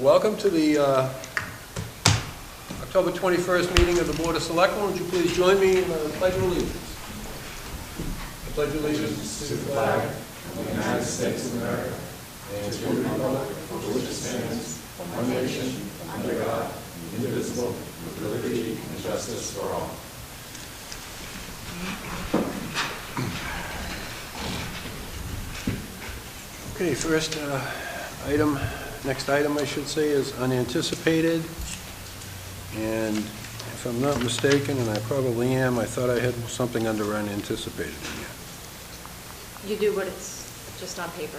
Welcome to the October 21st meeting of the Board of Selectmen. Would you please join me in the Pledge of Allegiance? I pledge allegiance to the flag of the United States of America and to the republic for which it stands, one nation, under God, indivisible, with liberty and justice for all. Okay, next item I should say is unanticipated. And if I'm not mistaken, and I probably am, I thought I had something under unanticipated in here. You do, but it's just on paper,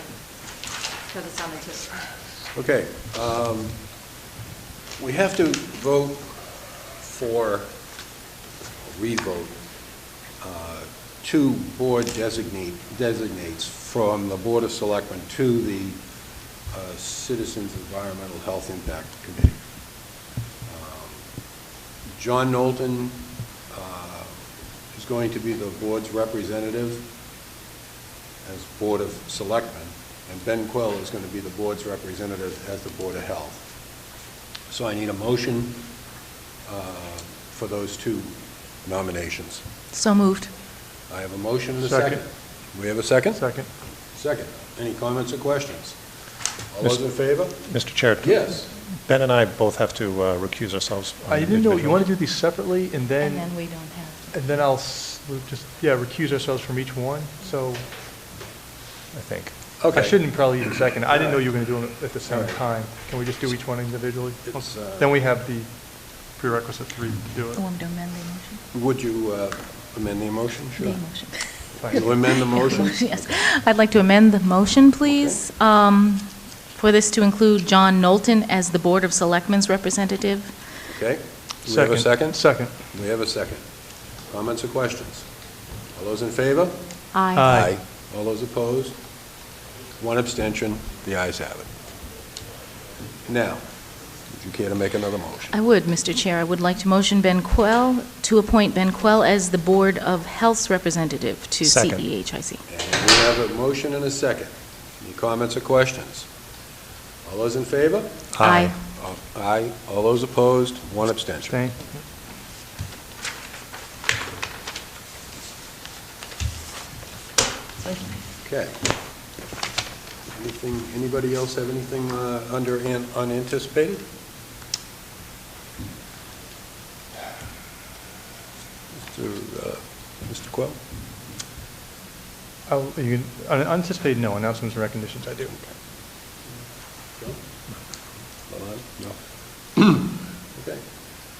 because it's unanticipated. Okay, we have to vote for, re-vote, two board designates from the Board of Selectmen to the Citizens Environmental Health Impact Committee. John Knowlton is going to be the board's representative as Board of Selectmen, and Ben Quill is going to be the board's representative as the Board of Health. So I need a motion for those two nominations. So moved. I have a motion and a second. We have a second? Second. Second. Any comments or questions? All those in favor? Mr. Chair? Yes. Ben and I both have to recuse ourselves. I didn't know, you want to do these separately, And then we don't have. and then we'll just, recuse ourselves from each one, so, I think. Okay. I shouldn't probably even second. I didn't know you were going to do them at the same All right. time. Can we just do each one individually? It's, Then we have the prerequisites to do it. I want to amend the motion. Would you amend the motion? Sure. The motion. You amend the motion? Yes. I'd like to amend the motion, please, for this to include John Knowlton as the Board of Selectmen's representative. Okay. Do we have a second? Second. We have a second. Comments or questions? All those in favor? Aye. Aye. All those opposed? One abstention. The ayes have it. Now, would you care to make another motion? I would, Mr. Chair. I would like to motion to appoint Ben Quill as the Board of Health's representative to Second. CEHIC. And we have a motion and a second. Any comments or questions? All those in favor? Aye. Aye. All those opposed? One abstention. Abstain. Okay. Anybody else have anything under unanticipated? Mr. Quill? Unanticipated, no. Announcements and recognitions, I do. No. Okay.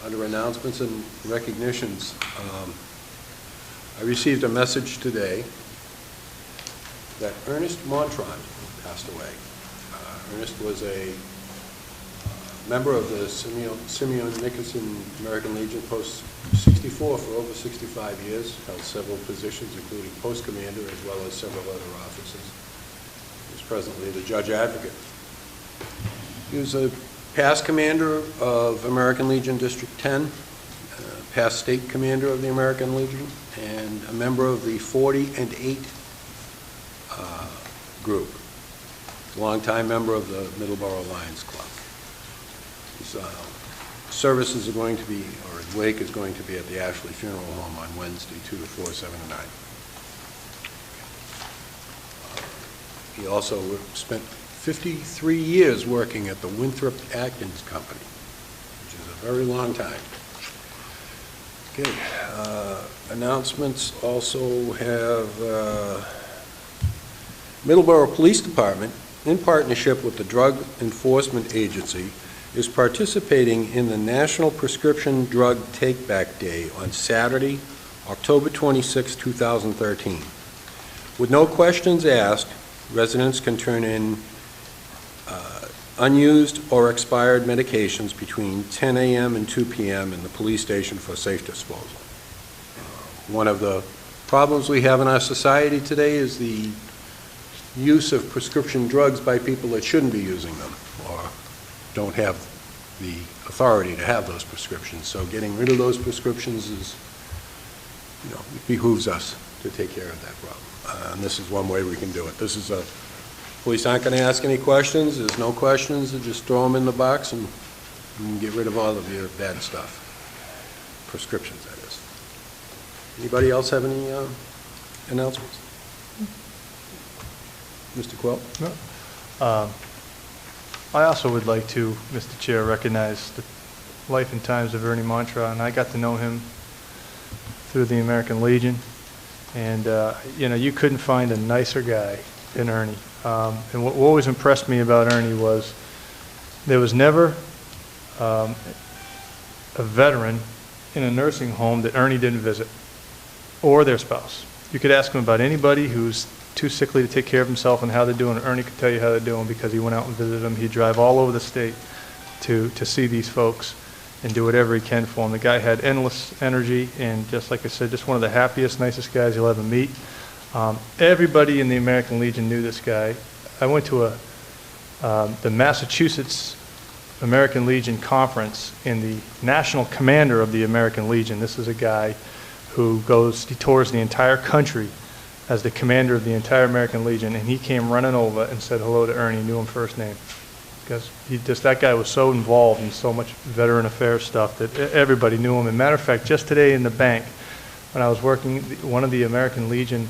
Under announcements and recognitions, I received a message today that Ernest Montrond passed away. Ernest was a member of the Simeon Nicholson American Legion Post 64 for over 65 years, held several positions, including post commander as well as several other offices. He is presently the judge advocate. He was a past commander of American Legion District 10, past state commander of the American Legion, and a member of the 40 and 8 group. Longtime member of the Middleborough Lions Club. His services are going to be, or his wake is going to be at the Ashley Funeral Home on Wednesday, 2 to 4, 7 to 9. He also spent 53 years working at the Winthrop Atkins Company, which is a very long time. Okay, announcements also have Middleborough Police Department, in partnership with the Drug Enforcement Agency, is participating in the National Prescription Drug Take-Back Day on Saturday, October 26, 2013. With no questions asked, residents can turn in unused or expired medications between 10 a.m. and 2 p.m. in the police station for safe disposal. One of the problems we have in our society today is the use of prescription drugs by people that shouldn't be using them or don't have the authority to have those prescriptions. So getting rid of those prescriptions is, it behooves us to take care of that problem. And this is one way we can do it. This is a Police aren't going to ask any questions. There's no questions. They just throw them in the box and get rid of all of your bad stuff. Prescriptions, that is. Anybody else have any announcements? Mr. Quill? No. I also would like to, Mr. Chair, recognize the life and times of Ernie Montra, and I got to know him through the American Legion, and you couldn't find a nicer guy than Ernie. And what always impressed me about Ernie was there was never a veteran in a nursing home that Ernie didn't visit, or their spouse. You could ask him about anybody who's too sickly to take care of himself and how they're doing. Ernie could tell you how they're doing because he went out and visited them. He'd drive all over the state to see these folks and do whatever he can for them. The guy had endless energy, and just like I said, just one of the happiest, nicest guys you'll ever meet. Everybody in the American Legion knew this guy. I went to the Massachusetts American Legion conference, and the national commander of the American Legion, this is a guy who he tours the entire country as the commander of the entire American Legion, and he came running over and said hello to Ernie, knew him first name. Because that guy was so involved in so much veteran affairs stuff that everybody knew him. As a matter of fact, just today in the bank, when I was working, one of the American Legion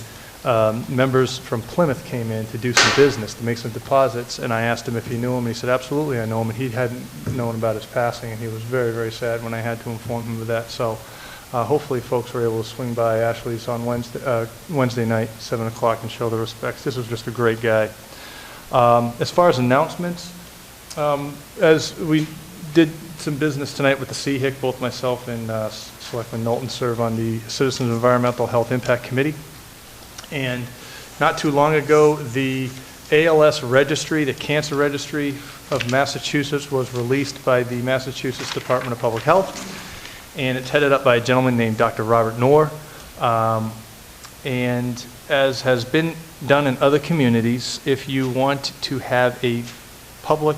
members from Plymouth came in to do some business, to make some deposits, and I asked him if he knew him, and he said, absolutely, I know him, and he hadn't known about his passing, and he was very, very sad when I had to inform him of that. So hopefully folks were able to swing by Ashley's on Wednesday night, 7 o'clock, and show their respects. This was just a great guy. As far as announcements, as we did some business tonight with the CHIC, both myself and Selectman Knowlton serve on the Citizens Environmental Health Impact Committee. And not too long ago, the ALS registry, the cancer registry of Massachusetts, was released by the Massachusetts Department of Public Health. And it's headed up by a gentleman named Dr. Robert Knorr. And as has been done in other communities, if you want to have a public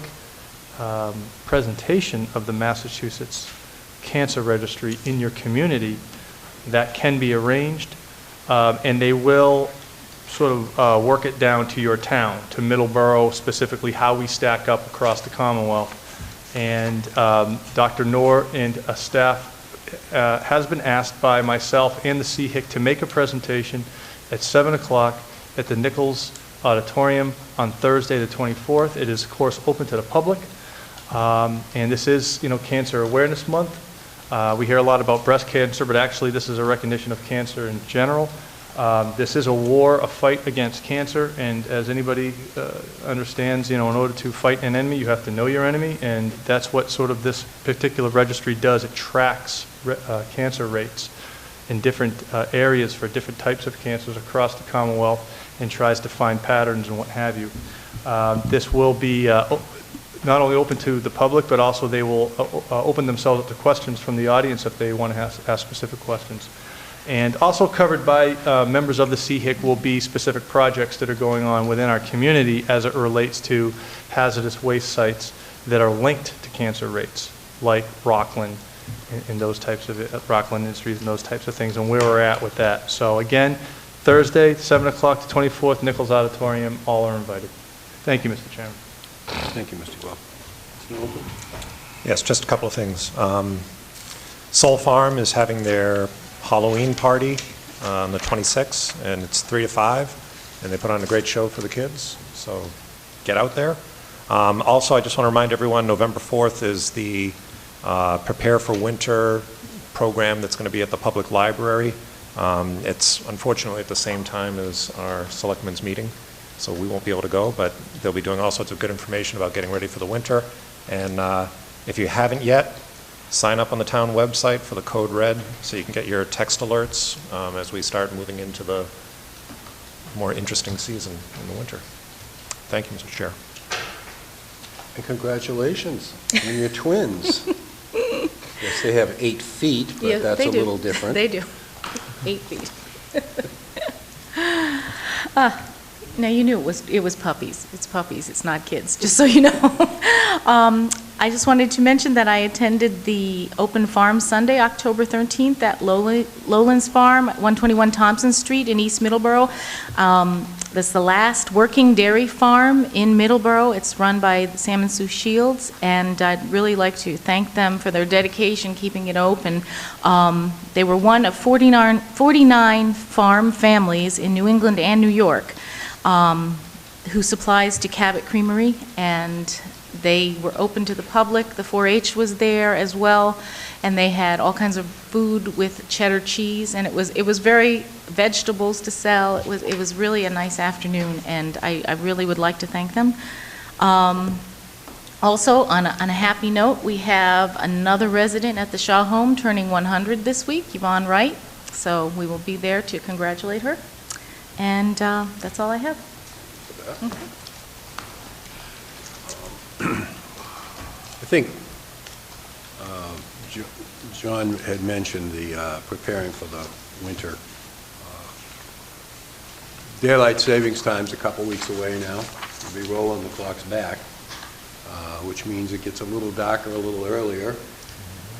presentation of the Massachusetts Cancer Registry in your community, that can be arranged. And they will sort of work it down to your town, to Middleborough, specifically how we stack up across the Commonwealth. And Dr. Knorr and a staff has been asked by myself and the CHIC to make a presentation at 7 o'clock at the Nichols Auditorium on Thursday the 24th. It is, of course, open to the public. And this is, Cancer Awareness Month. We hear a lot about breast cancer, but actually this is a recognition of cancer in general. This is a war, a fight against cancer, and as anybody understands, in order to fight an enemy, you have to know your enemy, and that's what sort of this particular registry does. It tracks cancer rates in different areas for different types of cancers across the Commonwealth and tries to find patterns and what have you. This will be not only open to the public, but also they will open themselves up to questions from the audience if they want to ask specific questions. And also covered by members of the CHIC will be specific projects that are going on within our community as it relates to hazardous waste sites that are linked to cancer rates, like Rockland and those types of Rockland Industries and those types of things, and where we're at with that. So again, Thursday, 7 o'clock to 24th, Nichols Auditorium, all are invited. Thank you, Mr. Chairman. Thank you, Mr. Well. Mr. Knowlton? Yes, just a couple of things. Soul Farm is having their Halloween party on the 26th, and it's 3 to 5, and they put on a great show for the kids, so get out there. Also, I just want to remind everyone, November 4th is the Prepare for Winter program that's going to be at the public library. It's unfortunately at the same time as our selectmen's meeting, so we won't be able to go, but they'll be doing all sorts of good information about getting ready for the winter. And if you haven't yet, sign up on the town website for the code red so you can get your text alerts as we start moving into the more interesting season in the winter. Thank you, Mr. Chair. And congratulations on your twins. Yes, they have 8 feet, but Yeah, that's they a do. little different. They do. 8 feet. Now, you knew it was puppies. It's puppies, it's not kids, just so you know. I just wanted to mention that I attended the Open Farm Sunday, October 13th, at Lowlands Farm, 121 Thompson Street in East Middleborough. This is the last working dairy farm in Middleborough. It's run by Sam and Sue Shields, and I'd really like to thank them for their dedication keeping it open. They were one of 49 farm families in New England and New York who supplies to Cabot Creamery, and they were open to the public. The 4-H was there as well, and they had all kinds of food with cheddar cheese, and it was very vegetables to sell. It was really a nice afternoon, and I really would like to thank them. Also, on a happy note, we have another resident at the Shaw Home turning 100 this week, Yvonne Wright, so we will be there to congratulate her. And that's all I have. I think John had mentioned the preparing for the winter. Daylight savings time's a couple weeks away now. We'll be rolling the clocks back, which means it gets a little darker a little earlier.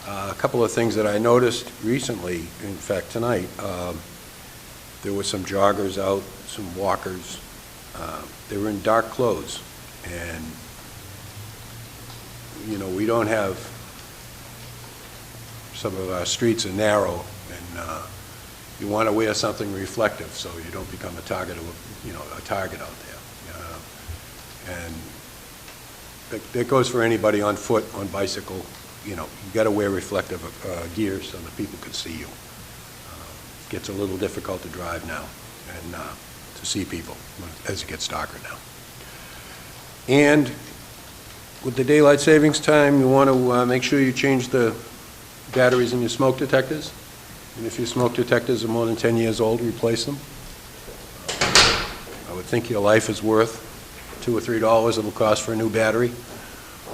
A couple of things that I noticed recently, in fact tonight, there were some joggers out, some walkers. They were in dark clothes, and you know, we don't have, some of our streets are narrow, and you want to wear something reflective so you don't become a target of, you know, a target out there. And that goes for anybody on foot, on bicycle. You know, you got to wear reflective gear so that people can see you. Gets a little difficult to drive now and to see people as it gets darker now. And with the daylight savings time, you want to make sure you change the batteries in your smoke detectors. And if your smoke detectors are more than 10 years old, replace them. I would think your life is worth $2 or $3 it'll cost for a new battery,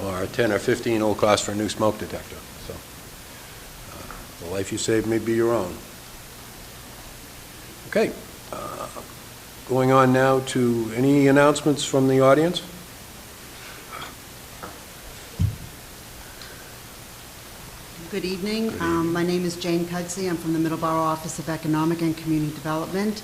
or 10 or 15 it'll cost for a new smoke detector. So the life you save may be your own. Okay. Going on now to any announcements from the audience? Good evening. My name is Jane Cudsey. I'm from the Middleborough Office of Economic and Community Development.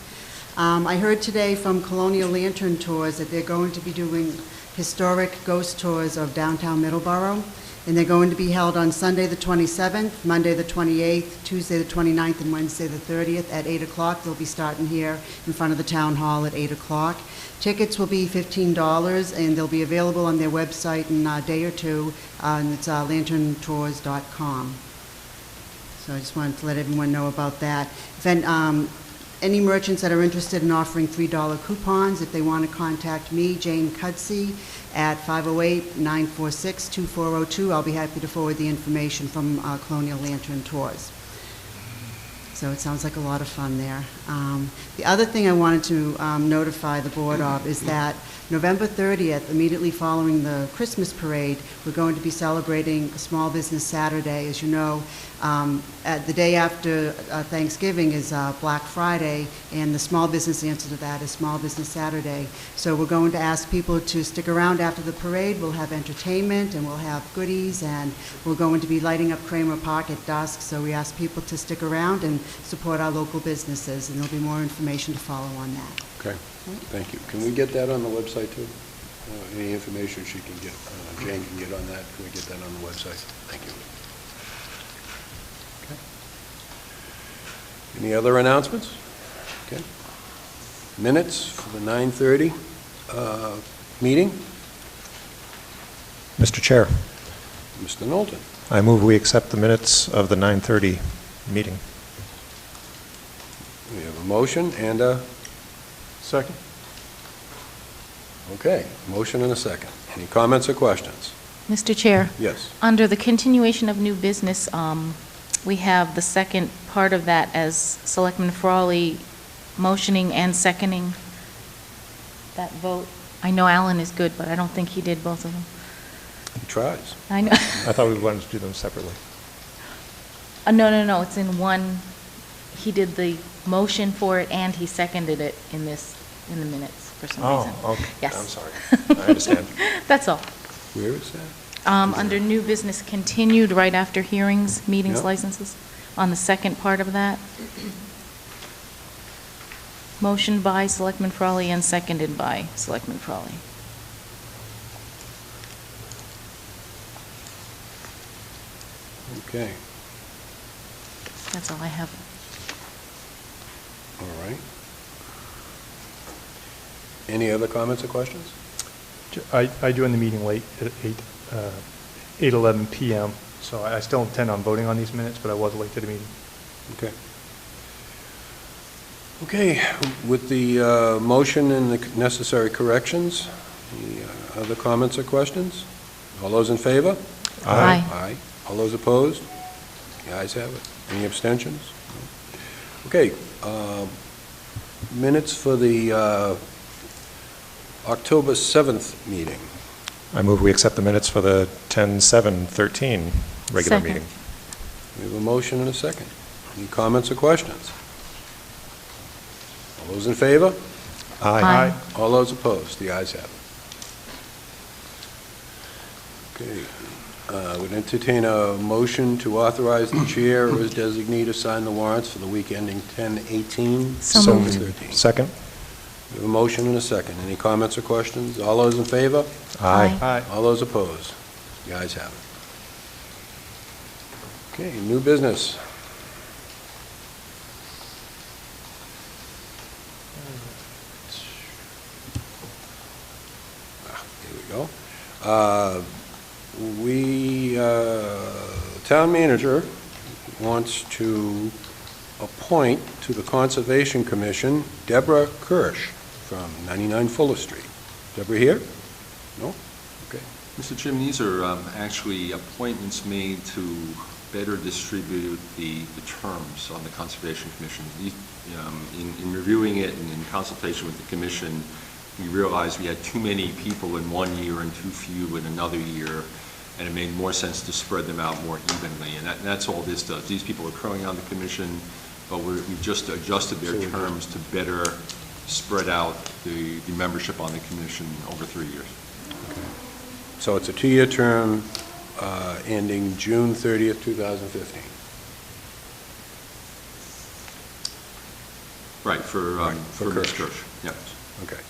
I heard today from Colonial Lantern Tours that they're going to be doing historic ghost tours of downtown Middleborough, and they're going to be held on Sunday the 27th, Monday the 28th, Tuesday the 29th, and Wednesday the 30th at 8 o'clock. They'll be starting here in front of the town hall at 8 o'clock. Tickets will be $15, and they'll be available on their website in a day or two, and it's lanterntours.com. So I just wanted to let everyone know about that. If any merchants that are interested in offering $3 coupons, if they want to contact me, Jane Cudsey, at 508-946-2402, I'll be happy to forward the information from Colonial Lantern Tours. So it sounds like a lot of fun there. The other thing I wanted to notify the board of is that November 30th, immediately following the Christmas parade, we're going to be celebrating Small Business Saturday. As you know, the day after Thanksgiving is Black Friday, and the small business answer to that is Small Business Saturday. So we're going to ask people to stick around after the parade. We'll have entertainment, and we'll have goodies, and we're going to be lighting up Kramer Park at dusk. So we ask people to stick around and support our local businesses, and there'll be more information to follow on that. Okay, thank you. Can we get that on the website too? Any information she can get, Jane can get on that, can we get that on the website? Thank you. Okay. Any other announcements? Okay. Minutes for the 9:30 meeting? Mr. Chair, Mr. Knowlton. I move we accept the minutes of the 9:30 meeting. We have a motion and a... Second? Okay, motion and a second. Any comments or questions? Mr. Chair? Yes. Under the continuation of new business, we have the second part of that as Selectman Frawley motioning and seconding that vote. I know Alan is good, but I don't think he did both of them. He tries. I know. I thought we wanted to do them separately. No, it's in one. He did the motion for it and he seconded it in the minutes for some reason. Oh, okay. Yes. I'm sorry. I understand. That's all. Where is that? Under new business continued, right after hearings, meetings, Yep. licenses, on the second part of that. Motion by Selectman Frawley and seconded by Selectman Frawley. Okay, That's all I have. all right. Any other comments or questions? I joined the meeting late at 8:11 PM, so I still intend on voting on these minutes, but I was late to the meeting. Okay. Okay, with the motion and the necessary corrections, any other comments or questions? All those in favor? Aye. Aye. All those opposed? The ayes have it. Any abstentions? No. Okay, minutes for the October 7th meeting. I move we accept the minutes for the 10/7/13 regular Second. meeting. We have a motion and a second. Any comments or questions? All those in favor? Aye. All those opposed? The ayes have it. Okay. Would entertain a motion to authorize the chair or his designee to sign the warrants for the week ending 10/18. So moved. 13. Second? We have a motion and a second. Any comments or questions? All those in favor? Aye. Aye. All those opposed? The ayes have it. Okay, new business. Here we go. Town manager wants to appoint to the Conservation Commission Deborah Kirsch from 99 Fuller Street. Deborah here? No? Okay. Mr. Chairman, these are actually appointments made to better distribute the terms on the Conservation Commission. In reviewing it and in consultation with the Commission, we realized we had too many people in one year and too few in another year, and it made more sense to spread them out more evenly. And that's all this does. These people are currently on the Commission, but we've just adjusted their terms to better spread out the membership on the Commission over 3 years. So it's a 2-year term ending June 30th, 2015. Right, for Ms. Kirsch. Kirsch, yes. Okay.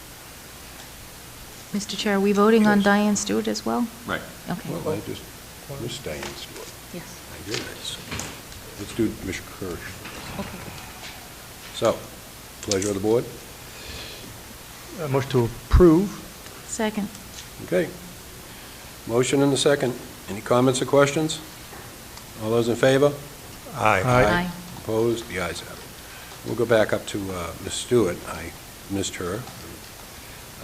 Mr. Chair, are we voting on Yes. Diane Stewart as well? Right. Okay. Well, I just missed Diane Stewart. Yes. I realize. Let's do Ms. Kirsch. Okay. So, pleasure of the board? Motion to approve. Second. Okay. Motion and a second. Any comments or questions? All those in favor? Aye. Aye. Opposed? The ayes have it. We'll go back up to Ms. Stewart. I missed her.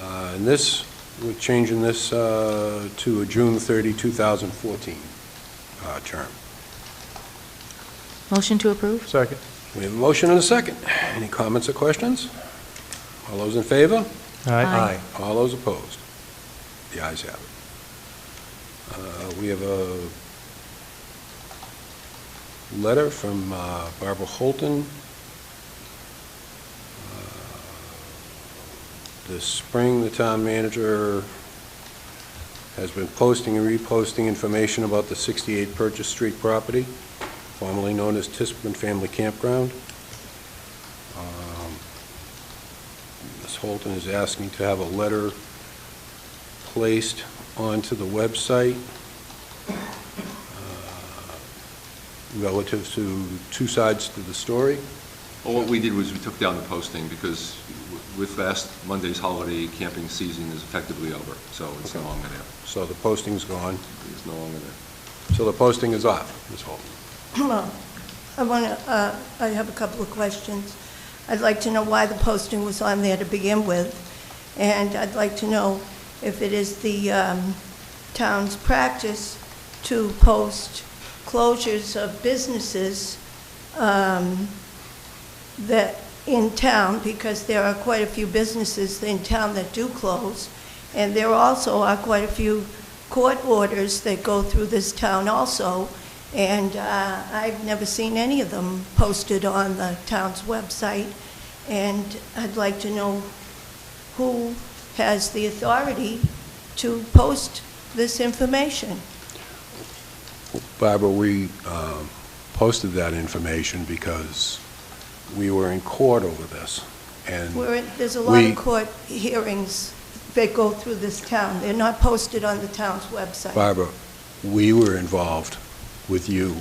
And this, we're changing this to a June 30, 2014 term. Motion to approve? Second. We have a motion and a second. Any comments or questions? All those in favor? Aye. All those opposed? The ayes have it. We have a letter from Barbara Holton. This spring, the town manager has been posting and reposting information about the 68 Purchase Street property, formerly known as Tispman Family Campground. Ms. Holton is asking to have a letter placed onto the website relative to two sides to the story. Well, what we did was we took down the posting because with last Monday's holiday, camping season is effectively over, so it's no longer there. So the posting's gone. It's no longer there. So the posting is off, Ms. Holton. Well, I have a couple of questions. I'd like to know why the posting was on there to begin with, and I'd like to know if it is the town's practice to post closures of businesses that in town, because there are quite a few businesses in town that do close, and there also are quite a few court orders that go through this town also, and I've never seen any of them posted on the town's website, and I'd like to know who has the authority to post this information. Barbara, we posted that information because we were in court over this. And There's a lot of court hearings that go through this town. They're not posted on the town's website. Barbara, we were involved with you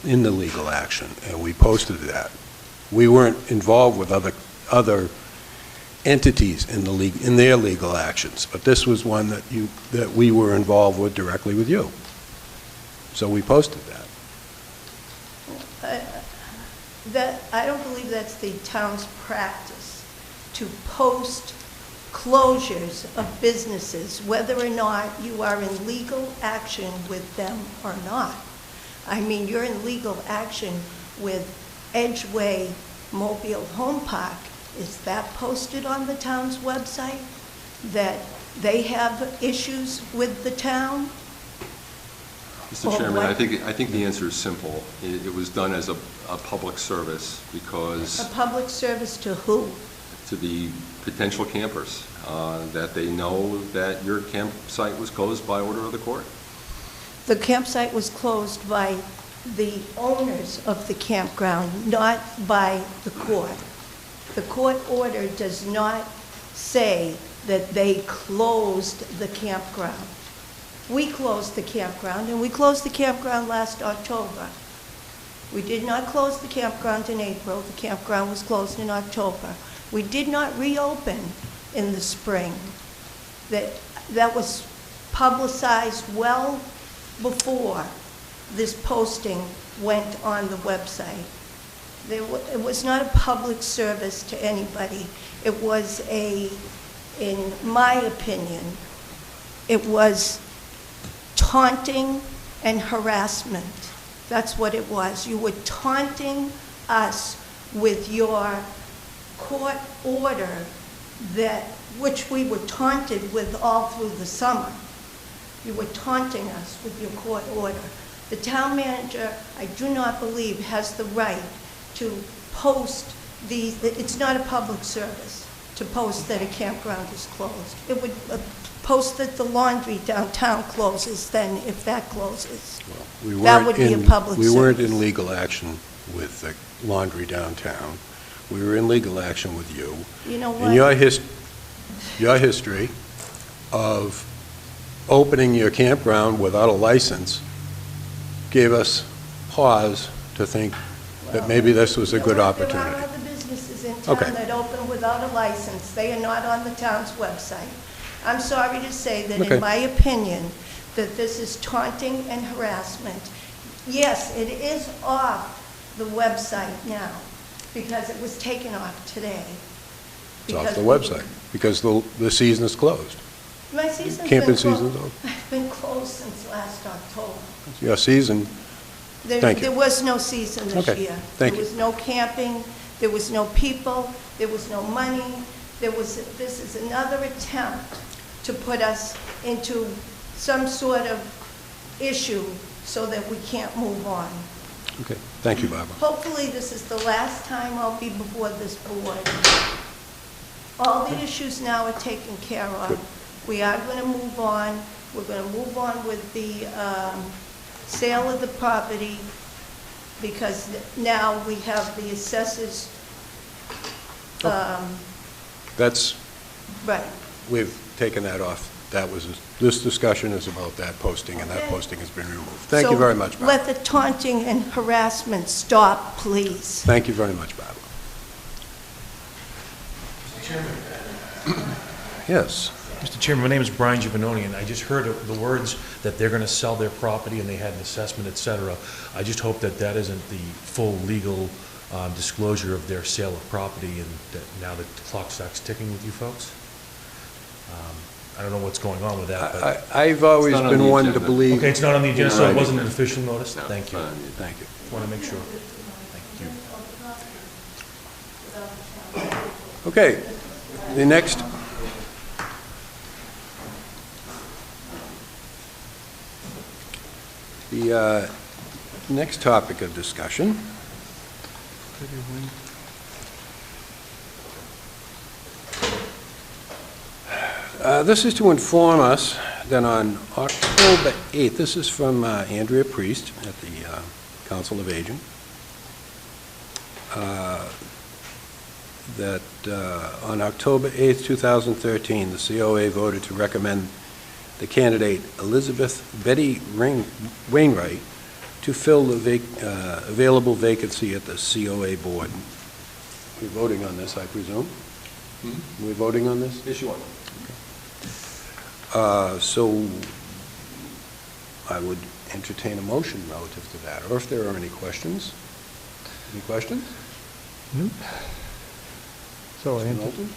in the legal action, and we posted that. We weren't involved with other entities in their legal actions, but this was one that we were involved with directly with you. So we posted that. I don't believe that's the town's practice, to post closures of businesses, whether or not you are in legal action with them or not. I mean, you're in legal action with Edgeway Mobile Home Park. Is that posted on the town's website, that they have issues with the town? Mr. Chairman, I think the answer is simple. It was done as a public service because... A public service to who? To the potential campers, that they know that your campsite was closed by order of the court. The campsite was closed by the owners of the campground, not by the court. The court order does not say that they closed the campground. We closed the campground, and we closed the campground last October. We did not close the campground in April. The campground was closed in October. We did not reopen in the spring. That was publicized well before this posting went on the website. It was not a public service to anybody. It was in my opinion, it was taunting and harassment. That's what it was. You were taunting us with your court order, which we were taunted with all through the summer. You were taunting us with your court order. The town manager, I do not believe, has the right to post these. It's not a public service to post that a campground is closed. It would post that the laundry downtown closes then, if that closes. Well, that would be a public service. We weren't in legal action with the laundry downtown. We were in legal action with you. You know what? And your history of opening your campground without a license gave us pause to think that maybe this was a good opportunity. There are other businesses in town that open without a license. They are not on the town's website. I'm sorry to say that in my opinion, that this is taunting and harassment. Yes, it is off the website now because it was taken off today. It's off the website because the season is closed. My season's Camping been season's closed. over. I've been closed since last October. Your season, thank you. There was no season this year. Thank you. There was no camping, there was no people, there was no money. This is another attempt to put us into some sort of issue so that we can't move on. Okay, thank you, Barbara. Hopefully, this is the last time I'll be before this board. All the issues now are taken care of. Good. We are going to move on. We're going to move on with the sale of the property because now we have the assessors. That's, Right. we've taken that off. This discussion is about that posting, and that posting has been removed. Thank you very much, Barbara. Let the taunting and harassment stop, please. Thank you very much, Barbara. Mr. Chairman. Yes. Mr. Chairman, my name is Brian Giovanoni, and I just heard the words that they're going to sell their property and they had an assessment, et cetera. I just hope that that isn't the full legal disclosure of their sale of property and that now the clock starts ticking with you folks. I don't know what's going on with that, but... I've always been one to believe... Okay, it's not on the agenda, so it wasn't an official notice? No, Thank you. Thank you. Want to make sure. Thank you. Okay, the next... The next topic of discussion this is to inform us that on October 8th, this is from Andrea Priest at the Council of Aging. that on October 8th, 2013, the COA voted to recommend the candidate Elizabeth Betty Wainwright to fill the available vacancy at the COA board. We're voting on this, I presume? We're voting on this? Yes, you are. So I would entertain a motion relative to that, or if there are any questions. Any questions? Nope. So I Mr. enter- Knowlton?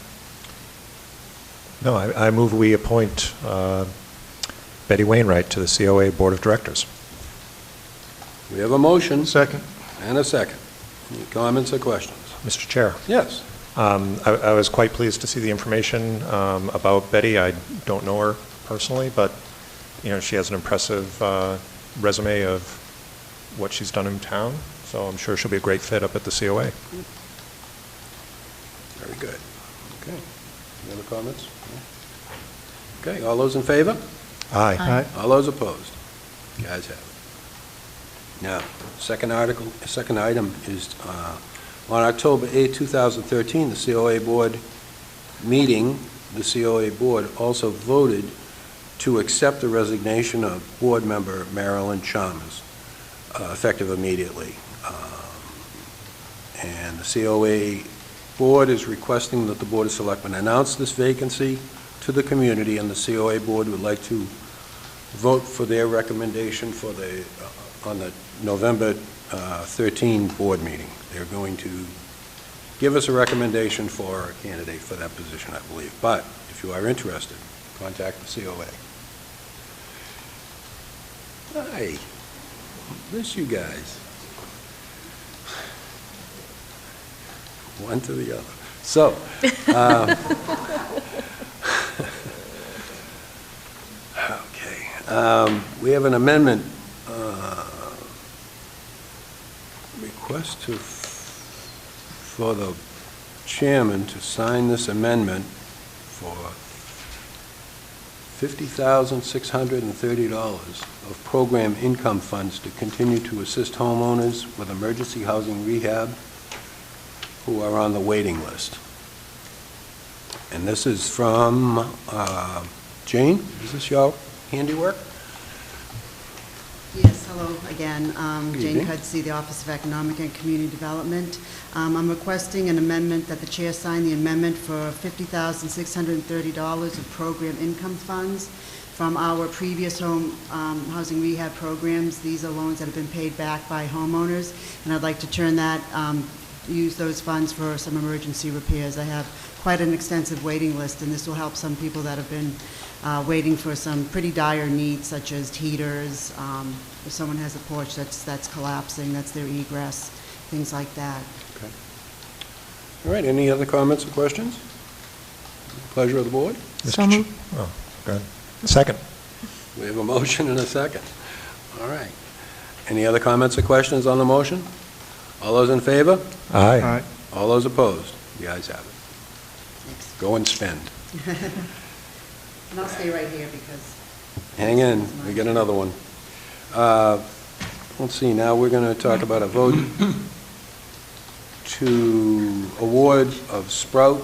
No, I move we appoint Betty Wainwright to the COA Board of Directors. We have a motion Second. and a second. Any comments or questions? Mr. Chair, Yes. I was quite pleased to see the information about Betty. I don't know her personally, but, you know, she has an impressive resume of what she's done in town, so I'm sure she'll be a great fit up at the COA. Very good. Okay. Any other comments? No? Okay, all those in favor? Aye. Aye. All those opposed? You guys have it. Now, second item is, on October 8, 2013, the COA board meeting, the COA board also voted to accept the resignation of board member Marilyn Chalmers, effective immediately. And the COA board is requesting that the Board of Selectmen announce this vacancy to the community, and the COA board would like to vote for their recommendation for the, on the November 13 board meeting. They're going to give us a recommendation for a candidate for that position, I believe. But if you are interested, contact the COA. Hi, miss you guys. One to the other. So, okay, we have an amendment, request for the chairman to sign this amendment for $50,630 of program income funds to continue to assist homeowners with emergency housing rehab who are on the waiting list. And this is from, Jane, is this your handiwork? Yes, hello again. Good Jane evening. Cudsey, the Office of Economic and Community Development. I'm requesting an amendment that the chair sign the amendment for $50,630 of program income funds from our previous home housing rehab programs. These are loans that have been paid back by homeowners, and I'd like to turn that, use those funds for some emergency repairs. I have quite an extensive waiting list, and this will help some people that have been waiting for some pretty dire needs, such as heaters, if someone has a porch that's collapsing, that's their egress, things like that. Okay. All right, any other comments or questions? Pleasure of the board? So moved. Oh, go ahead. Second. We have a motion and a second. All right. Any other comments or questions on the motion? All those in favor? Aye. Aye. All those opposed? The ayes have it. Thanks. Go and spend. And I'll stay right here because... Hang in, we get another one. Let's see, now we're going to talk about a vote to award of Sprout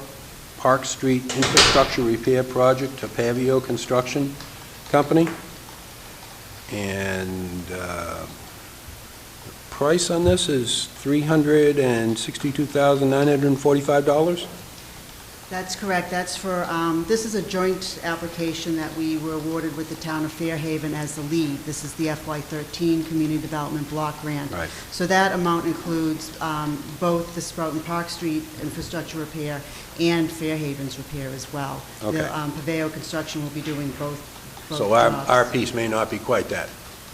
Park Street Infrastructure Repair Project to Pavio Construction Company. And the price on this is $362,945? That's correct. That's for, this is a joint application that we were awarded with the town of Fairhaven as the lead. This is the FY13 Community Development Block Grant. Right. So that amount includes both the Sprout and Park Street infrastructure repair and Fairhaven's repair as well. Okay. The Paveo Construction will be doing both So our jobs. piece may not be quite that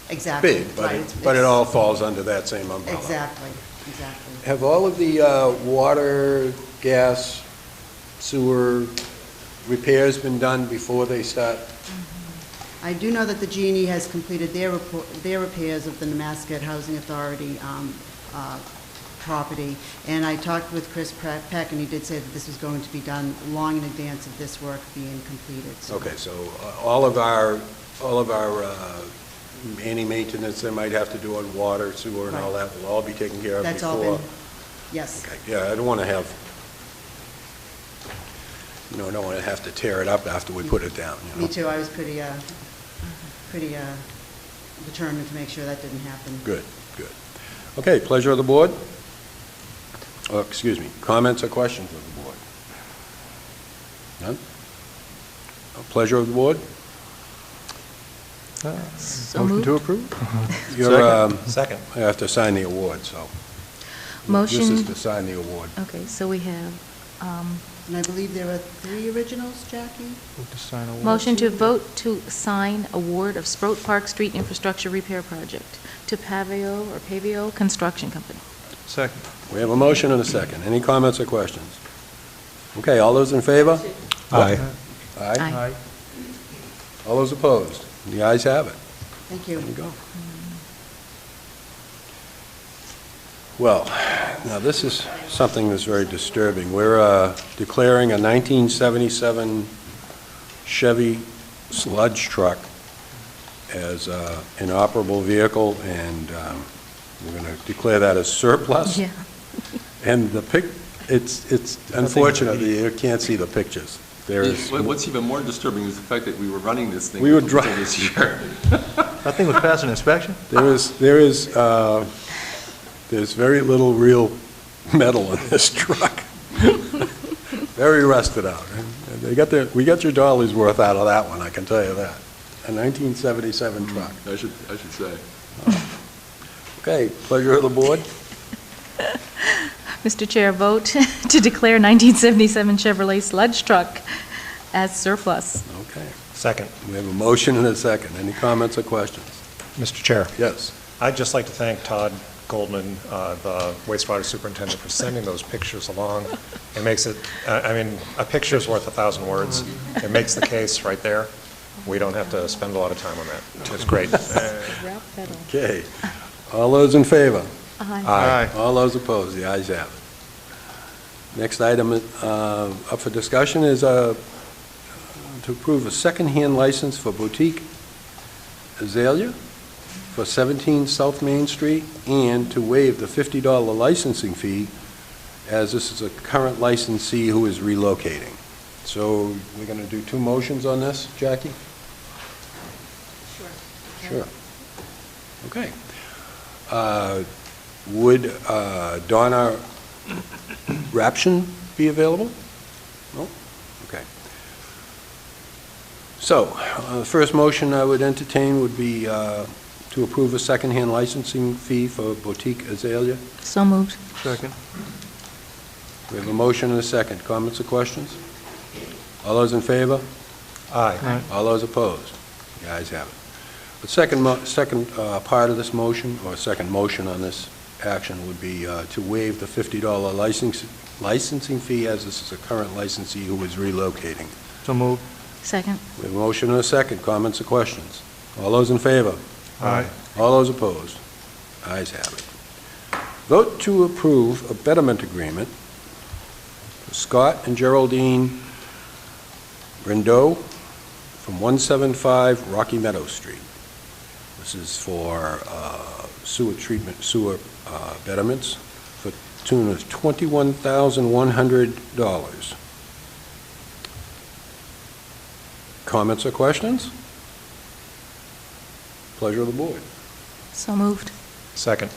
Exactly. big, but Right. it all falls under that same umbrella. Exactly, exactly. Have all of the water, gas, sewer repairs been done before they start? I do know that the G&E has completed their repairs of the Nemasket Housing Authority property, and I talked with Chris Peck, and he did say that this was going to be done long in advance of this work being completed. So Okay, so all of our any maintenance they might have to do on water, sewer, and all Right. that will all be taken care of that's before? all been, yes. Okay, yeah, I don't want to have You know, I don't want to have to tear it up after we put it down, you know? Me too, I was pretty determined to make sure that didn't happen. Good, good. Okay, pleasure of the board? Oh, excuse me, comments or questions of the board? None? Pleasure of the board? So Motion to moved. approve? You're, Second. I have to sign the award, so. Motion. This is to sign the award. Okay, so we have, And I believe there are 3 originals, Jackie? Move to sign award. motion to vote to sign award of Sproat Park Street Infrastructure Repair Project to Pavio Construction Company. Second. We have a motion and a second. Any comments or questions? Okay, all those in favor? Aye. Aye. Aye. All those opposed? The ayes have it. Thank you. There you go. Well, now this is something that's very disturbing. We're declaring a 1977 Chevy sludge truck as an inoperable vehicle, and we're going to declare that as surplus. Yeah. And it's unfortunately, you can't see the pictures. There is. What's even more disturbing is the fact that we were running this thing We were until dri- this year. That thing was passing inspection? There's very little real metal in this truck. Very rusted out. And we got your dolly's worth out of that one, I can tell you that. A 1977 truck. I should say. Okay, pleasure of the board. Mr. Chair, vote to declare 1977 Chevrolet sludge truck as surplus. Okay. Second. We have a motion and a second. Any comments or questions? Mr. Chair, Yes. I'd just like to thank Todd Goldman, the wastewater superintendent, for sending those pictures along. It makes it, I mean, a picture's worth 1,000 words. It makes the case right there. We don't have to spend a lot of time on that. It's great. Okay. All those in favor? Aye. All those opposed? The ayes have it. Next item up for discussion is to approve a second-hand license for Boutique Azalea for 17 South Main Street, and to waive the $50 licensing fee, as this is a current licensee who is relocating. So we're going to do 2 motions on this, Jackie? Sure. Okay. Would Donna Raption be available? No? Okay. So, the first motion I would entertain would be to approve a second-hand licensing fee for Boutique Azalea. So moved. Second. We have a motion and a second. Comments or questions? All those in favor? Aye. Aye. All those opposed? The ayes have it. The second part of this motion, or second motion on this action, would be to waive the $50 licensing fee, as this is a current licensee who is relocating. So moved. Second. We have a motion and a second. Comments or questions? All those in favor? Aye. All those opposed? Ayes have it. Vote to approve a betterment agreement for Scott and Geraldine Rindeau from 175 Rocky Meadow Street. This is for sewer betterments for a tune of $21,100. Comments or questions? Pleasure of the board. So moved. Second.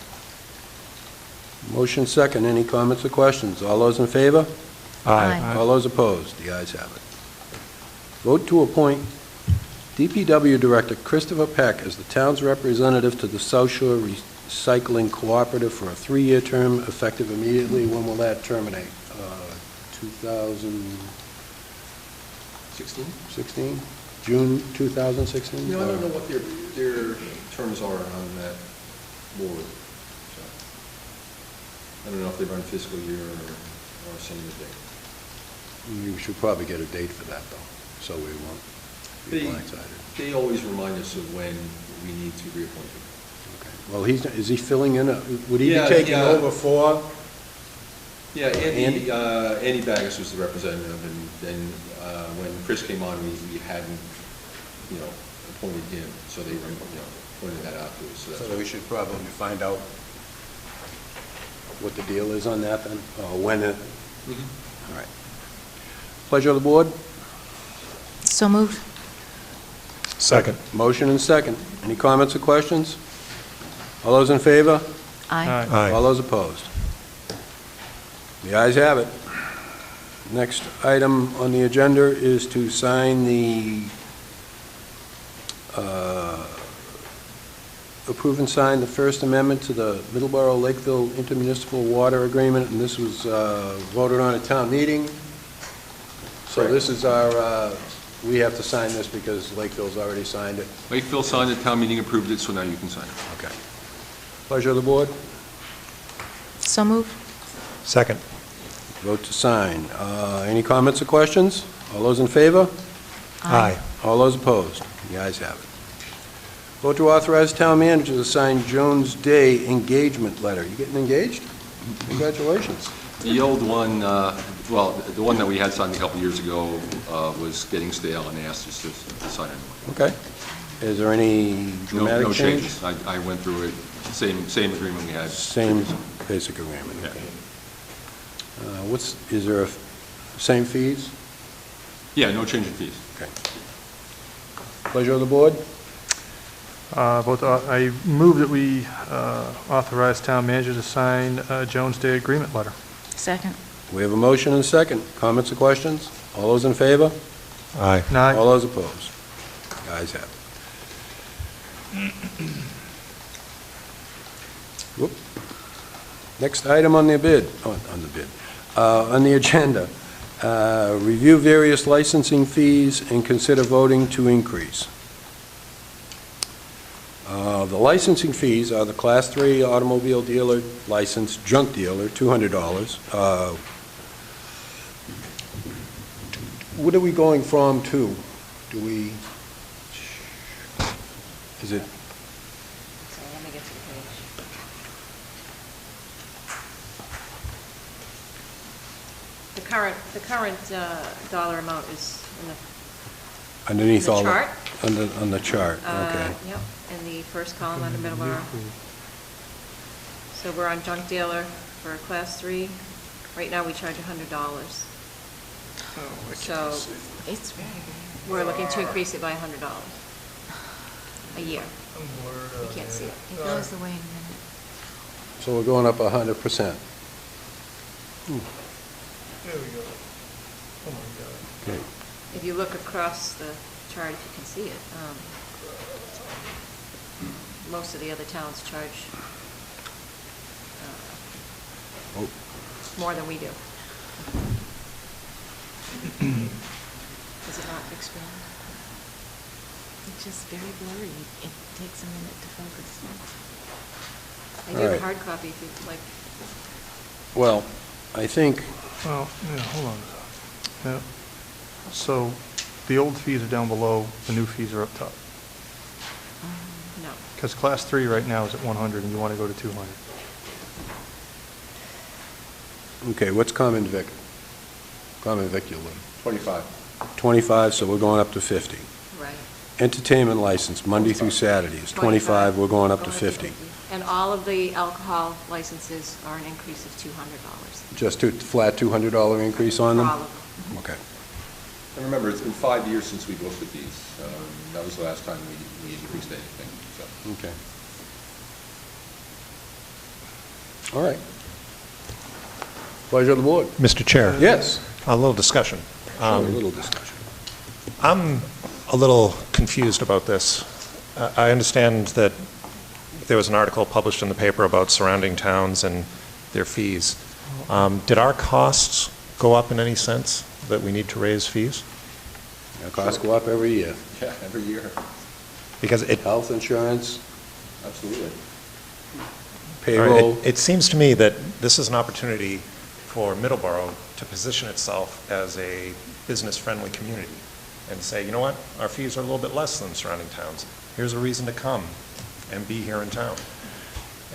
Motion second. Any comments or questions? All those in favor? Aye. All those opposed? The ayes have it. Vote to appoint DPW Director Christopher Peck as the town's representative to the South Shore Recycling Cooperative for a 3-year term effective immediately. When will that terminate? 2016? June 2016? You know, I don't know what their terms are on that board. So, I don't know if they run fiscal year or some other date. You should probably get a date for that, though, so we won't be blindsided. They always remind us of when we need to reappoint him. Okay. Well, is he filling in, would he be Yeah, taking yeah. over for? Yeah, Andy Baggis was the representative, and then when Chris came on, we hadn't, appointed him, so they, pointed that out to us. So that's So we should probably find out what the deal is on that then, or when it, Mhm. all right. Pleasure of the board? So moved. Second. Motion and second. Any comments or questions? All those in favor? Aye. Aye. All those opposed? The ayes have it. Next item on the agenda is to sign the, approve and sign the First Amendment to the Middleborough Lakeville Intermunicipal Water Agreement, and this was voted on at town meeting. So this is our, we have to sign this because Lakeville's already signed it. Lakeville signed it, town meeting approved it, so now you can sign it. Okay. Pleasure of the board? So moved. Second. Vote to sign. Any comments or questions? All those in favor? Aye. All those opposed? The ayes have it. Vote to authorize town manager to sign Jones Day engagement letter. You getting engaged? Congratulations. The old one, well, the one that we had signed a couple years ago was getting stale, and they asked us to sign it. Okay. Is there any dramatic No change? changes. I went through it, same agreement we had. Same basic agreement, Yeah. okay. Is there same fees? Yeah, no change in fees. Okay. Pleasure of the board? I move that we authorize town manager to sign a Jones Day agreement letter. Second. We have a motion and a second. Comments or questions? All those in favor? Aye. Aye. All those opposed? The ayes have it. Whoop. Next item on the bid, on the agenda, review various licensing fees and consider voting to increase. The licensing fees are the Class 3 automobile dealer license, junk dealer, $200. What are we going from to? Is it? So let me get to the page. The current dollar amount is in the Underneath The all chart? On the chart, okay. Yep, in the first column under Middleborough. So we're on junk dealer for a Class 3. Right now, we charge $100. So It's very we're looking to increase it by $100 a year. You can't see it. It goes away in a minute. So we're going up 100%. There we go. Oh, my God. Okay. If you look across the chart, if you can see it, most of the other towns charge Oh. more than we do. Is it not explained? It's just very blurry. It takes a minute to focus. I do have a Alright. hard copy if you'd like. Well, I think, Well, yeah, hold on a second. Yeah. So the old fees are down below, the new fees are up top. No. Because Class 3 right now is at 100 and you want to go to 200. okay, what's common vic? Common vicular, 25. 25, so we're going up to 50. Right. Entertainment license, Monday through Saturday is 25, we're going up to 50. And all of the alcohol licenses are an increase of $200. Just a flat $200 increase on them? For all of them. Okay. And remember, it's been 5 years since we've looked at these. That was the last time we increased anything, so. Okay. All right. Pleasure of the board. Mr. Chair? Yes. A little discussion. Sure, a little discussion. I'm a little confused about this. I understand that there was an article published in the paper about surrounding towns and their fees. Did our costs go up in any sense that we need to raise fees? Our costs go up every year. Yeah, every year. Because it, Health insurance, Absolutely. payroll. it seems to me that this is an opportunity for Middleborough to position itself as a business-friendly community and say, you know what, our fees are a little bit less than surrounding towns. Here's a reason to come and be here in town.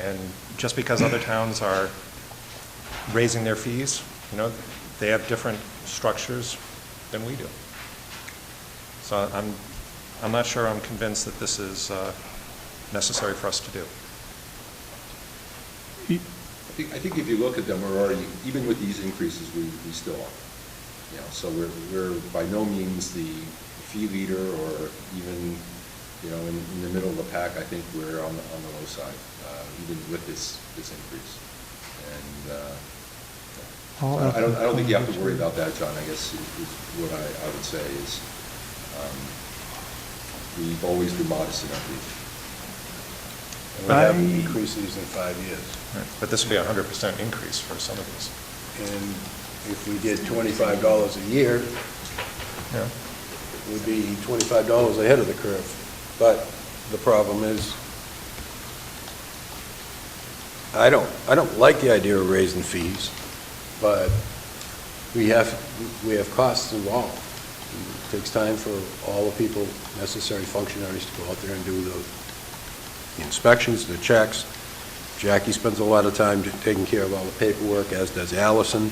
And just because other towns are raising their fees, you know, they have different structures than we do. So I'm not sure I'm convinced that this is necessary for us to do. I think if you look at them, we're already, even with these increases, we still are. So we're by no means the fee leader or even, in the middle of the pack. I think we're on the low side, even with this increase. And I don't think you have to worry about that, John. I guess is what I would say is we've always been modest in our fees. And we haven't increased these in 5 years. Right. But this would be a 100% increase for some of these. And if we did $25 a year, Yeah. it would be $25 ahead of the curve. But the problem is, I don't like the idea of raising fees, but we have costs involved. It takes time for all the people, necessary functionaries to go out there and do the inspections, the checks. Jackie spends a lot of time taking care of all the paperwork, as does Allison.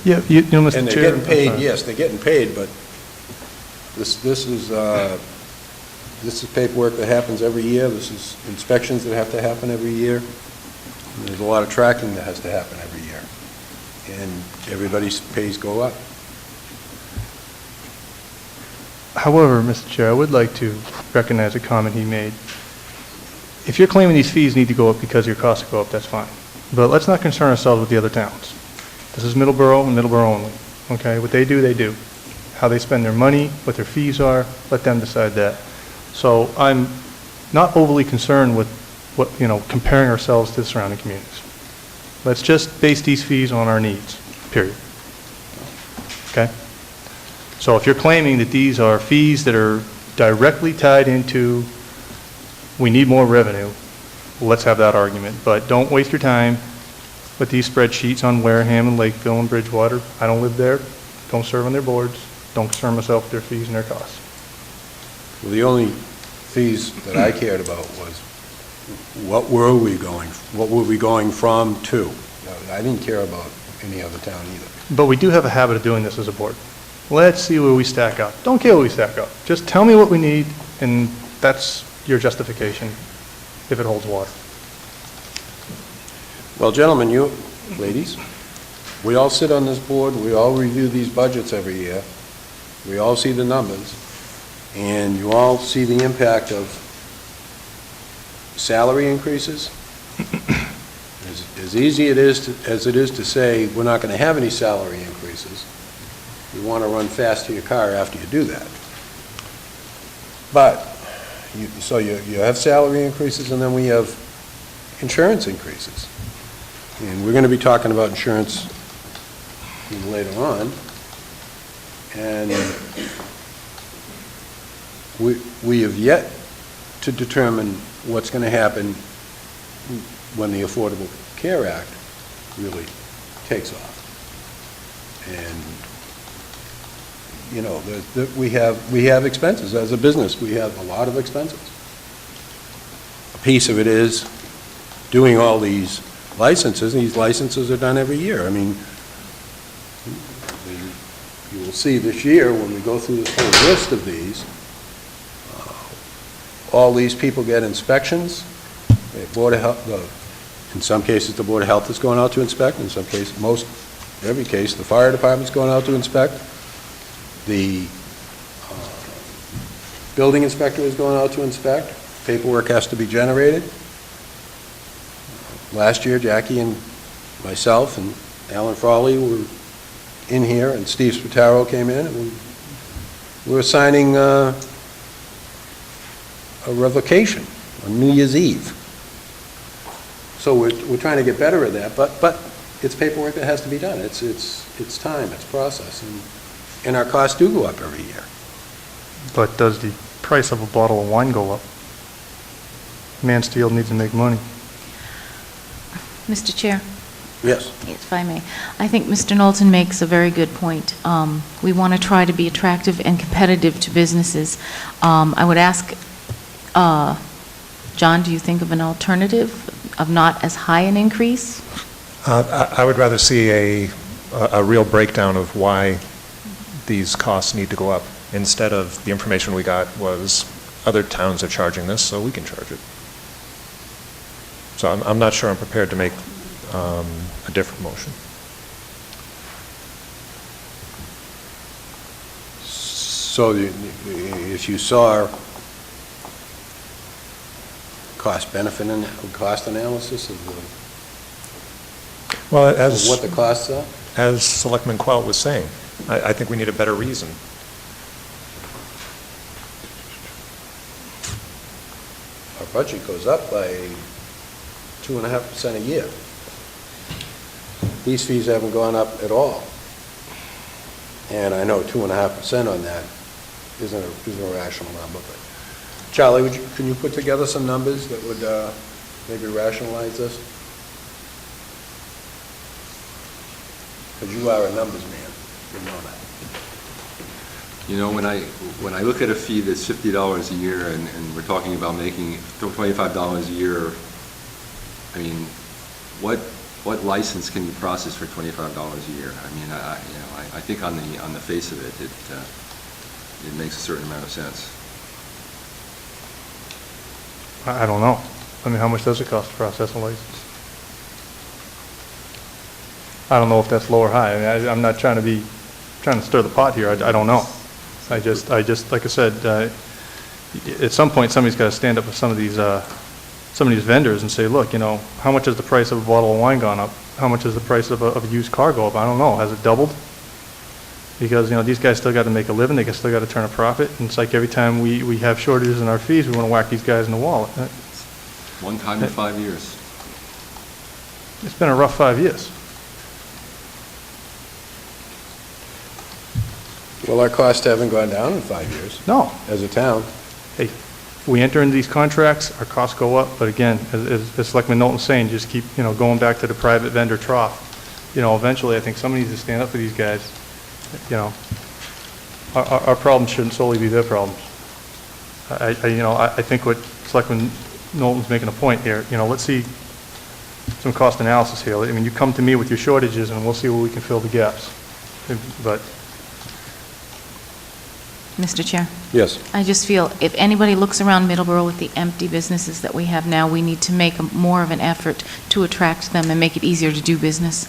Yeah, Mr. Chair. And they're getting paid, yes, they're getting paid, but this is paperwork that happens every year. This is inspections that have to happen every year. And there's a lot of tracking that has to happen every year. And everybody's pays go up. However, Mr. Chair, I would like to recognize a comment he made. If you're claiming these fees need to go up because your costs go up, that's fine. But let's not concern ourselves with the other towns. This is Middleborough and Middleborough only, okay? What they do, they do. How they spend their money, what their fees are, let them decide that. So I'm not overly concerned with comparing ourselves to the surrounding communities. Let's just base these fees on our needs, period. Okay? So if you're claiming that these are fees that are directly tied into we need more revenue, let's have that argument. But don't waste your time with these spreadsheets on Wareham and Lakeville and Bridgewater. I don't live there, don't serve on their boards, don't concern myself with their fees and their costs. Well, the only fees that I cared about was what were we going from to? I didn't care about any other town either. But we do have a habit of doing this as a board. Let's see where we stack up. Don't care where we stack up. Just tell me what we need, and that's your justification, if it holds water. Well, gentlemen, you, ladies, we all sit on this board, we all review these budgets every year, we all see the numbers, and you all see the impact of salary increases. As easy as it is to say we're not going to have any salary increases, you want to run fast to your car after you do that. But, so you have salary increases, and then we have insurance increases. And we're going to be talking about insurance later on. And we have yet to determine what's going to happen when the Affordable Care Act really takes off. And we have expenses. As a business, we have a lot of expenses. A piece of it is doing all these licenses, and these licenses are done every year. I mean, you will see this year when we go through this whole list of these, all these people get inspections. The Board of Health, in some cases, the Board of Health is going out to inspect. In some cases, every case, the fire department's going out to inspect. The building inspector is going out to inspect. Paperwork has to be generated. Last year, Jackie and myself and Alan Frawley were in here, and Steve Spataro came in, and we were signing a revocation on New Year's Eve. So we're trying to get better at that, but it's paperwork that has to be done. It's time, it's process, and our costs do go up every year. But does the price of a bottle of wine go up? Mansfield needs to make money. Mr. Chair, Yes. if I may, I think Mr. Knowlton makes a very good point. We want to try to be attractive and competitive to businesses. I would ask, John, do you think of an alternative of not as high an increase? I would rather see a real breakdown of why these costs need to go up, instead of the information we got was other towns are charging this, so we can charge it. So I'm not sure I'm prepared to make a different motion. So if you saw cost-benefit and cost analysis of Well, what the costs are? as Selectman Quell was saying, I think we need a better reason. Our budget goes up by 2.5% a year. These fees haven't gone up at all. And I know 2.5% on that isn't a rational number, but Charlie, can you put together some numbers that would maybe rationalize this? Because you are a numbers man, you know that. You know, when I look at a fee that's $50 a year and we're talking about making $25 a year, I mean, what license can you process for $25 a year? I mean, I think on the face of it, it makes a certain amount of sense. I don't know. I mean, how much does it cost to process a license? I don't know if that's low or high. I mean, I'm not trying to stir the pot here. I don't know. I just, like I said, at some point, somebody's got to stand up with some of these vendors and say, look, you know, how much has the price of a bottle of wine gone up? How much has the price of a used car go up? I don't know. Has it doubled? Because, you know, these guys still got to make a living. They still got to turn a profit. And it's like every time we have shortages in our fees, we want to whack these guys in the wallet. One time in 5 years. It's been a rough 5 years. Well, our costs haven't gone down in 5 years. No. As a town. Hey, we enter into these contracts, our costs go up, but again, as Selectman Knowlton's saying, just keep, you know, going back to the private vendor trough. You know, eventually, I think somebody needs to stand up for these guys. You know, our problems shouldn't solely be their problems. I think what Selectman Knowlton's making a point here, you know, let's see some cost analysis here. I mean, you come to me with your shortages, and we'll see where we can fill the gaps. But Mr. Chair, Yes. I just feel if anybody looks around Middleborough with the empty businesses that we have now, we need to make more of an effort to attract them and make it easier to do business.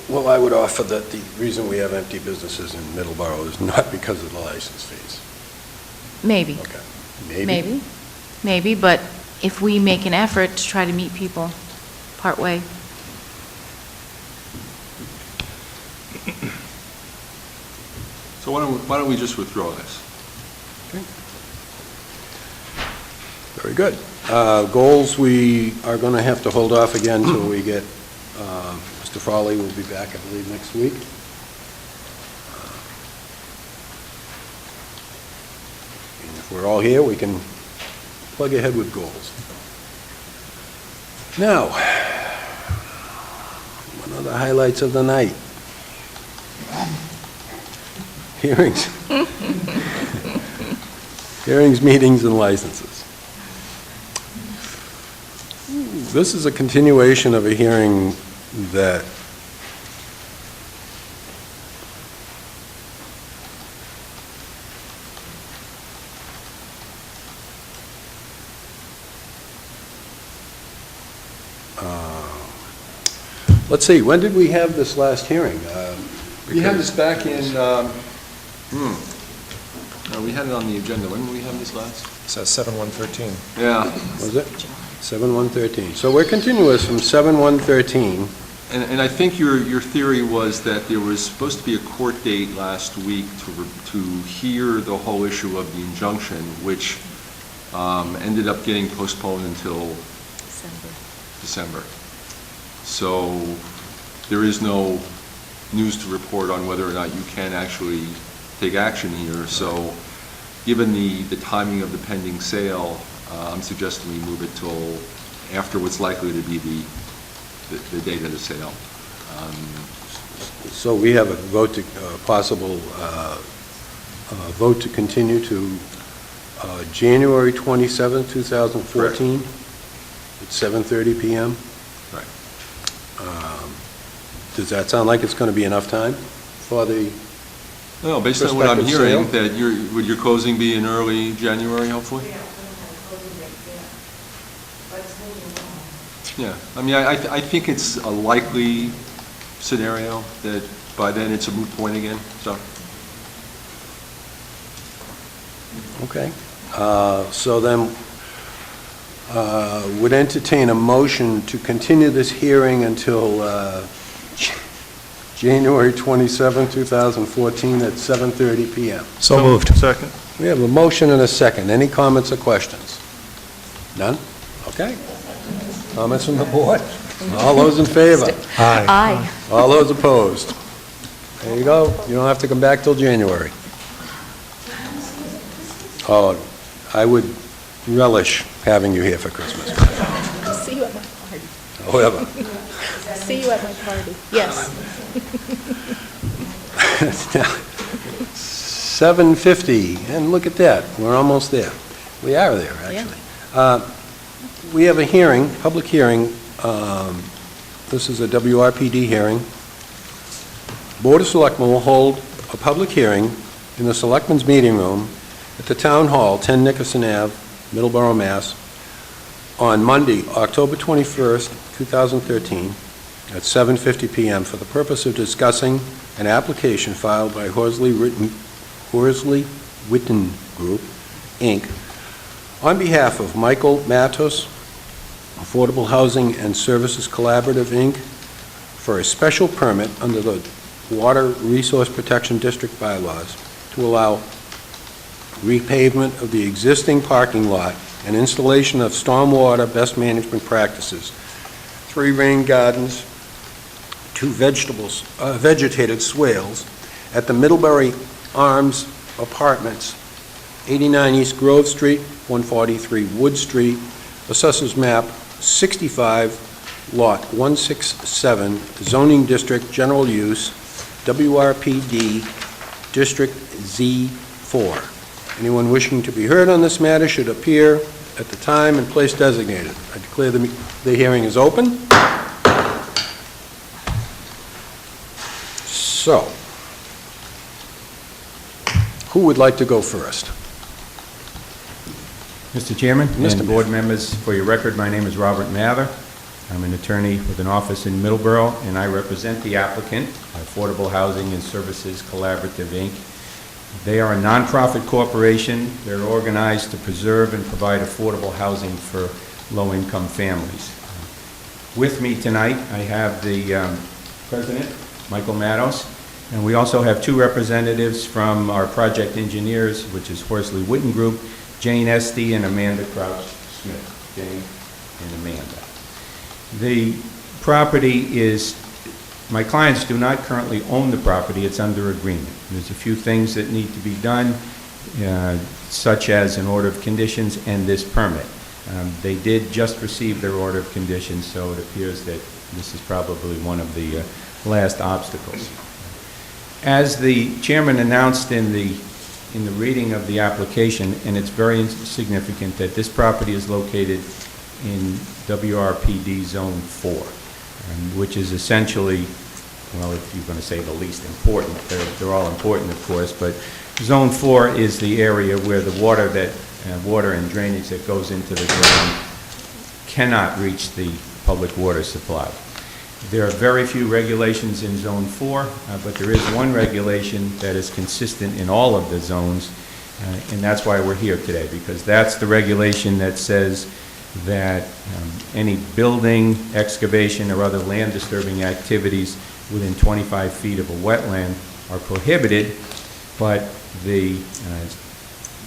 Well, I would offer that the reason we have empty businesses in Middleborough is not because of the license fees. Maybe. Okay. Maybe, but if we make an effort to try to meet people partway. So why don't we just withdraw this? Okay. Very good. Goals, we are going to have to hold off again until we get, Mr. Frawley will be back, I believe, next week. And if we're all here, we can plug ahead with goals. Now, one of the highlights of the night. Hearings. Hearings, meetings, and licenses. This is a continuation of a hearing that let's see, when did we have this last hearing? We had this back in, no, we had it on the agenda. When did we have this last? It says 7/113. Yeah. Was it? 7/113. So we're continuous from 7/113. And I think your theory was that there was supposed to be a court date last week to hear the whole issue of the injunction, which ended up getting postponed until December. So there is no news to report on whether or not you can actually take action here. So given the timing of the pending sale, I'm suggesting we move it till after what's likely to be the date of the sale. So we have a vote to, possible vote to continue to January 27th, 2014 at 7:30 p.m. Right. Does that sound like it's going to be enough time for the No, based on what I'm prospective hearing, sale? that would your closing be in early January, hopefully? Yeah, I mean, I think it's a likely scenario that by then it's a moot point again, so. Okay. So then, would entertain a motion to continue this hearing until January 27, 2014 at 7:30 PM. So moved. Second. We have a motion and a second. Any comments or questions? None? Okay. Comments from the board? All those in favor? Aye. Aye. All those opposed? There you go. You don't have to come back till January. Oh, I would relish having you here for Christmas. See you at my party. However, See you at my party. Yes. 7:50, and look at that, we're almost there. We are there, actually. We have a hearing, public hearing. This is a WRPD hearing. Board of Selectmen will hold a public hearing in the Selectmen's Meeting Room at the Town Hall, 10 Nickerson Ave, Middleborough, Mass., on Monday, October 21st, 2013, at 7:50 PM for the purpose of discussing an application filed by Horsley Witten Group, Inc., on behalf of Michael Matos, Affordable Housing and Services Collaborative, Inc., for a special permit under the Water Resource Protection District bylaws to allow repavement of the existing parking lot and installation of stormwater best management practices, 3 rain gardens, 2 vegetated swales at the Middlebury Arms Apartments, 89 East Grove Street, 143 Wood Street, Assessors Map 65, Lot 167, Zoning District, General Use, WRPD, District Z4. Anyone wishing to be heard on this matter should appear at the time and place designated. I declare the hearing is open. So, who would like to go first? Mr. Chairman Mr. and board members, for your record, my name is Robert Mather. I'm an attorney with an office in Middleborough, and I represent the applicant, Affordable Housing and Services Collaborative, Inc. They are a nonprofit corporation. They're organized to preserve and provide affordable housing for low-income families. With me tonight, I have the president, Michael Matos, and we also have 2 representatives from our project engineers, which is Horsley Witten Group, Jane Esty and Amanda Crouch-Smith. Jane and Amanda. The property is, my clients do not currently own the property, it's under agreement. There's a few things that need to be done, such as an order of conditions and this permit. They did just receive their order of conditions, so it appears that this is probably one of the last obstacles. As the chairman announced in the reading of the application, and it's very significant that this property is located in WRPD Zone 4, which is essentially, well, if you're going to say the least important, they're all important, of course, but Zone 4 is the area where the water and drainage that goes into the ground cannot reach the public water supply. There are very few regulations in Zone 4, but there is one regulation that is consistent in all of the zones, and that's why we're here today, because that's the regulation that says that any building, excavation, or other land disturbing activities within 25 feet of a wetland are prohibited, but the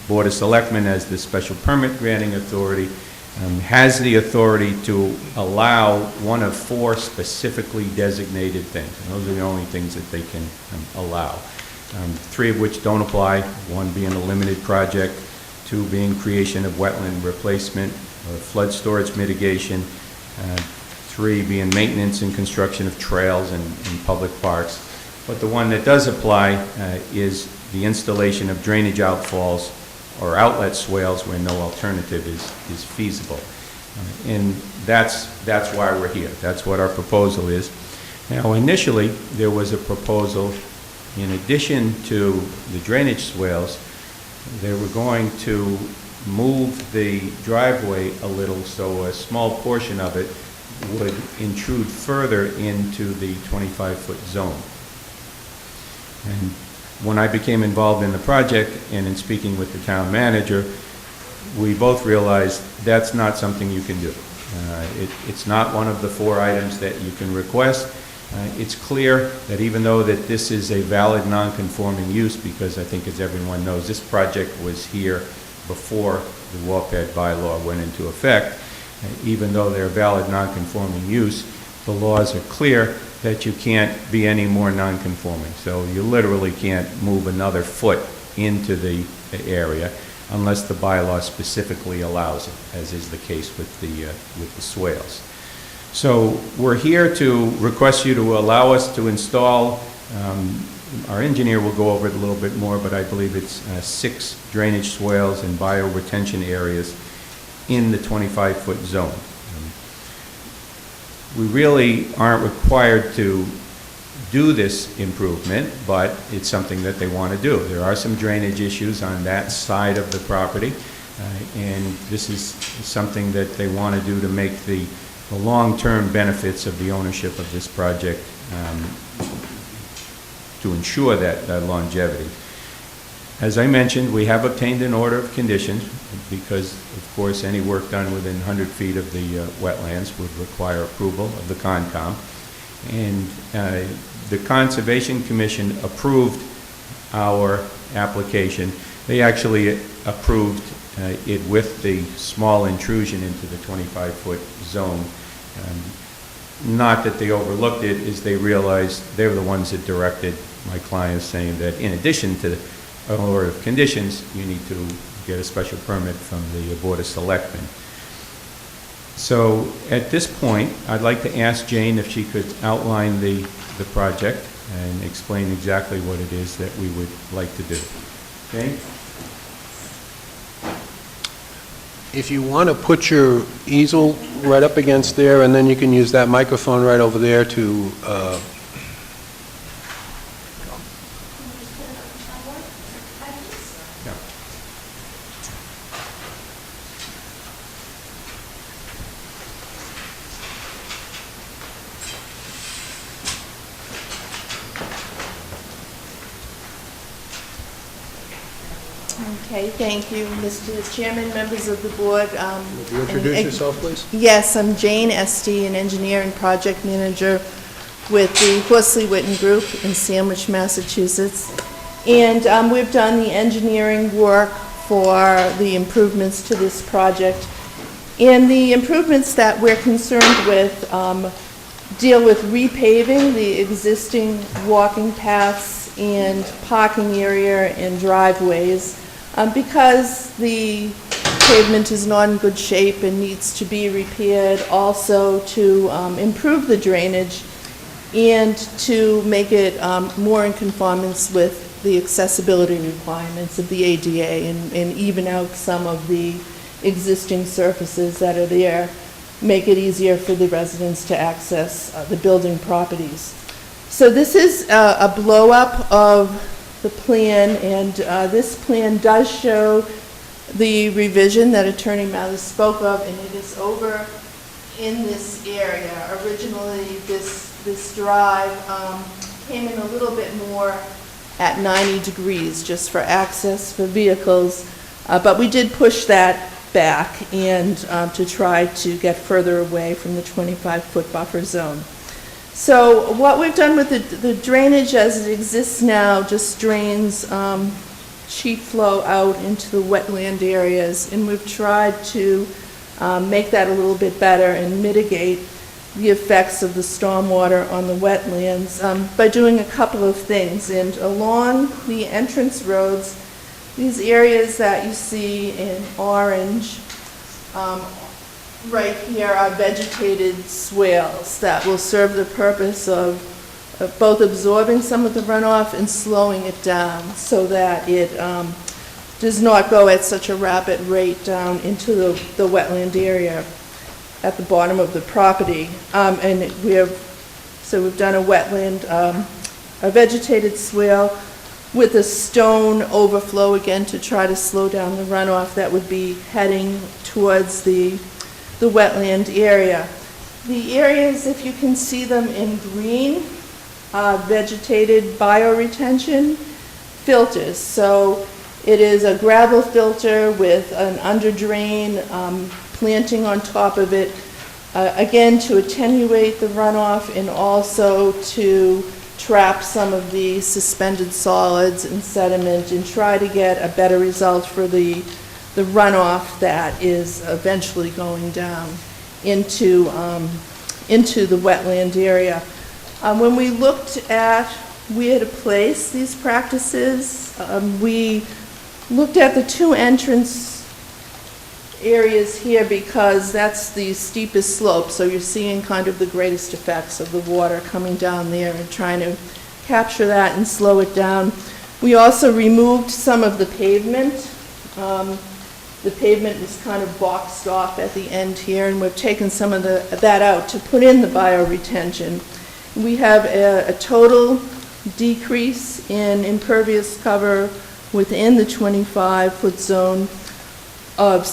Board of Selectmen, as the special permit granting authority, has the authority to allow one of 4 specifically designated things. And those are the only things that they can allow. 3 of which don't apply, 1 being a limited project, 2 being creation of wetland replacement or flood storage mitigation, 3 being maintenance and construction of trails and public parks. But the one that does apply is the installation of drainage outfalls or outlet swales where no alternative is feasible. And that's why we're here. That's what our proposal is. Now, initially, there was a proposal, in addition to the drainage swales, they were going to move the driveway a little so a small portion of it would intrude further into the 25-foot zone. And when I became involved in the project and in speaking with the town manager, we both realized that's not something you can do. It's not one of the 4 items that you can request. It's clear that even though that this is a valid non-conforming use, because I think as everyone knows, this project was here before the WAPAD bylaw went into effect, even though they're valid non-conforming use, the laws are clear that you can't be any more non-conforming. So you literally can't move another foot into the area unless the bylaw specifically allows it, as is the case with the swales. So we're here to request you to allow us to install, our engineer will go over it a little bit more, but I believe it's 6 drainage swales and bioretention areas in the 25-foot zone. We really aren't required to do this improvement, but it's something that they want to do. There are some drainage issues on that side of the property, and this is something that they want to do to make the long-term benefits of the ownership of this project, to ensure that longevity. As I mentioned, we have obtained an order of conditions because, of course, any work done within 100 feet of the wetlands would require approval of the Concom. And the Conservation Commission approved our application. They actually approved it with the small intrusion into the 25-foot zone. Not that they overlooked it, is they realized they were the ones that directed my clients, saying that in addition to an order of conditions, you need to get a special permit from the Board of Selectmen. So at this point, I'd like to ask Jane if she could outline the project and explain exactly what it is that we would like to do. Jane? If you want to put your easel right up against there, and then you can use that microphone right over there to... Okay, thank you, Mr. Chairman, members of the board. Would you introduce yourself, please? Yes, I'm Jane Estee, an engineer and project manager with the Horsley Witten Group in Sandwich, Massachusetts. And we've done the engineering work for the improvements to this project. And the improvements that we're concerned with deal with repaving the existing walking paths and parking area and driveways. Because the pavement is not in good shape and needs to be repaired, also to improve the drainage and to make it more in conformance with the accessibility requirements of the ADA and even out some of the existing surfaces that are there, make it easier for the residents to access the building properties. So this is a blow-up of the plan, and this plan does show the revision that Attorney Mather spoke of, and it is over in this area. Originally, this drive came in a little bit more at 90 degrees just for access for vehicles, but we did push that back and to try to get further away from the 25-foot buffer zone. So what we've done with the drainage as it exists now just drains sheet flow out into the wetland areas, and we've tried to make that a little bit better and mitigate the effects of the stormwater on the wetlands by doing a couple of things. And along the entrance roads, these areas that you see in orange right here are vegetated swales that will serve the purpose of both absorbing some of the runoff and slowing it down so that it does not go at such a rapid rate down into the wetland area at the bottom of the property. And we've done a wetland, a vegetated swale with a stone overflow again to try to slow down the runoff that would be heading towards the wetland area. The areas, if you can see them in green, vegetated bioretention. filters. So it is a gravel filter with an under drain planting on top of it, again, to attenuate the runoff and also to trap some of the suspended solids and sediment and try to get a better result for the runoff that is eventually going down into the wetland area. When we looked at where to place these practices, we looked at the two entrance areas here because that's the steepest slope, so you're seeing kind of the greatest effects of the water coming down there and trying to capture that and slow it down. We also removed some of the pavement. The pavement was kind of boxed off at the end here, and we've taken some of that out to put in the bioretention. We have a total decrease in impervious cover within the 25-foot zone of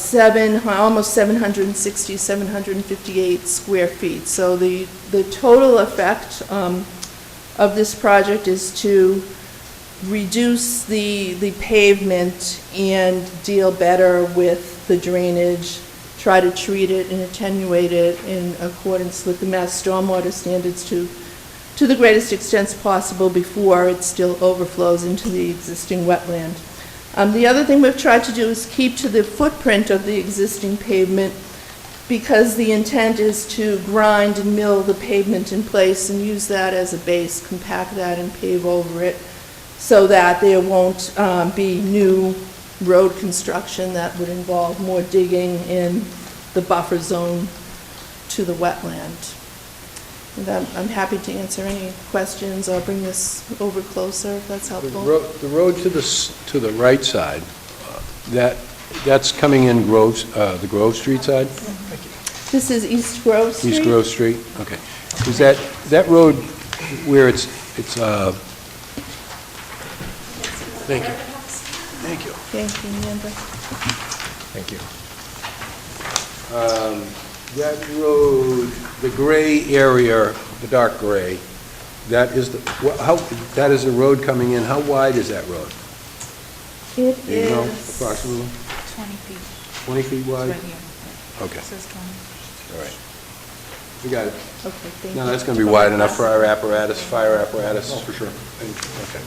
almost 760, 758 square feet. So the total effect of this project is to reduce the pavement and deal better with the drainage, try to treat it and attenuate it in accordance with the Mass Stormwater Standards to the greatest extent possible before it still overflows into the existing wetland. The other thing we've tried to do is keep to the footprint of the existing pavement because the intent is to grind and mill the pavement in place and use that as a base, compact that and pave over it so that there won't be new road construction that would involve more digging in the buffer zone to the wetland. And I'm happy to answer any questions or bring this over closer if that's helpful. The road to the right side, that's coming in the Grove Street side? This is East Grove Street? East Grove Street, okay. Is that road where it's, thank you. Thank you. Thank you, Amanda. Thank you. That road, the gray area, the dark gray, that is the road coming in. How wide is that road? It Do you know is approximately? 20 feet. 20 feet wide? It's right here. Okay, It says 20. all right. We got it. Okay, thank you. No, that's going to be wide enough for our apparatus, fire apparatus. Oh, for sure. Okay.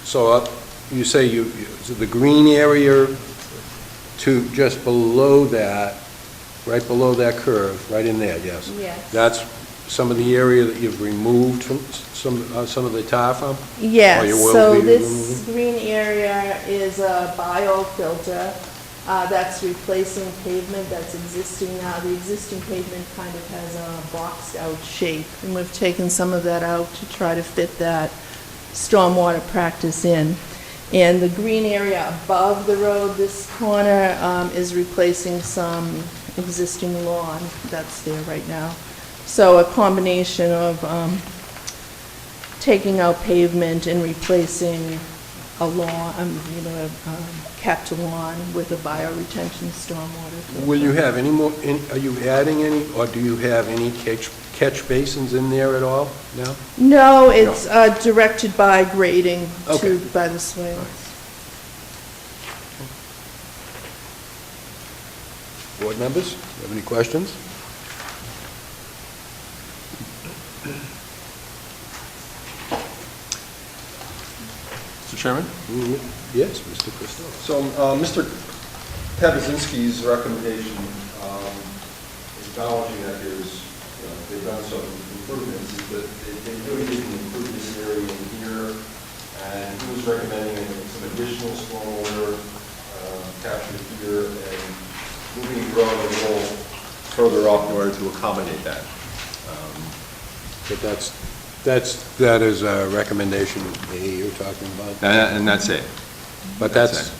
So you say so the green area to just below that, right below that curve, right in there, yes? Yes. That's some of the area that you've removed from some of the tar from? Yes, Or you will so be this removing? green area is a biofilter that's replacing pavement that's existing now. The existing pavement kind of has a boxed out shape, and we've taken some of that out to try to fit that stormwater practice in. And the green area above the road, this corner, is replacing some existing lawn that's there right now. So a combination of taking out pavement and replacing a lawn, a kept lawn with a bioretention stormwater filter. Will you have any more, are you adding any, or do you have any catch basins in there at all now? No, it's directed by grading Okay. by the swales. Board members, have any questions? Mr. Chairman? Yes, Mr. Costello. So, Mr. Papazinski's recommendation, acknowledging that they've done some improvements, is that they really didn't improve this area in here, and he was recommending some additional stormwater captured here and moving the road a little further up in order to accommodate that. But that is a recommendation you're talking about? And that's it. But that's,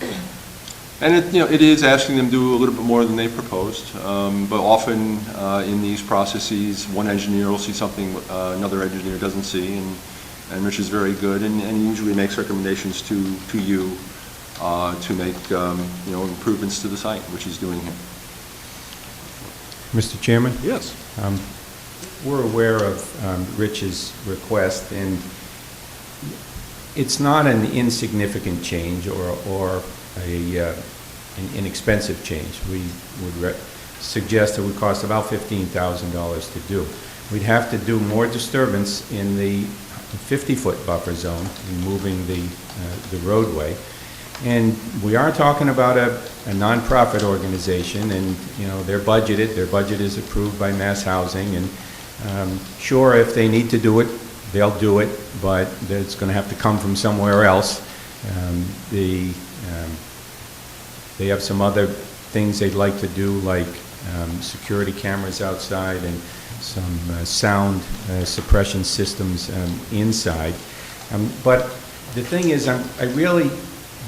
And it is asking them to do a little bit more than they proposed, but often in these processes, one engineer will see something another engineer doesn't see, and Rich is very good, and he usually makes recommendations to you to make improvements to the site, which he's doing here. Mr. Chairman? yes. We're aware of Rich's request, and it's not an insignificant change or an inexpensive change. We would suggest it would cost about $15,000 to do. We'd have to do more disturbance in the 50-foot buffer zone, removing the roadway. And we are talking about a nonprofit organization, and, you know, they're budgeted. Their budget is approved by Mass Housing, and sure, if they need to do it, they'll do it, but it's going to have to come from somewhere else. They have some other things they'd like to do, like security cameras outside and some sound suppression systems inside. But the thing is, I really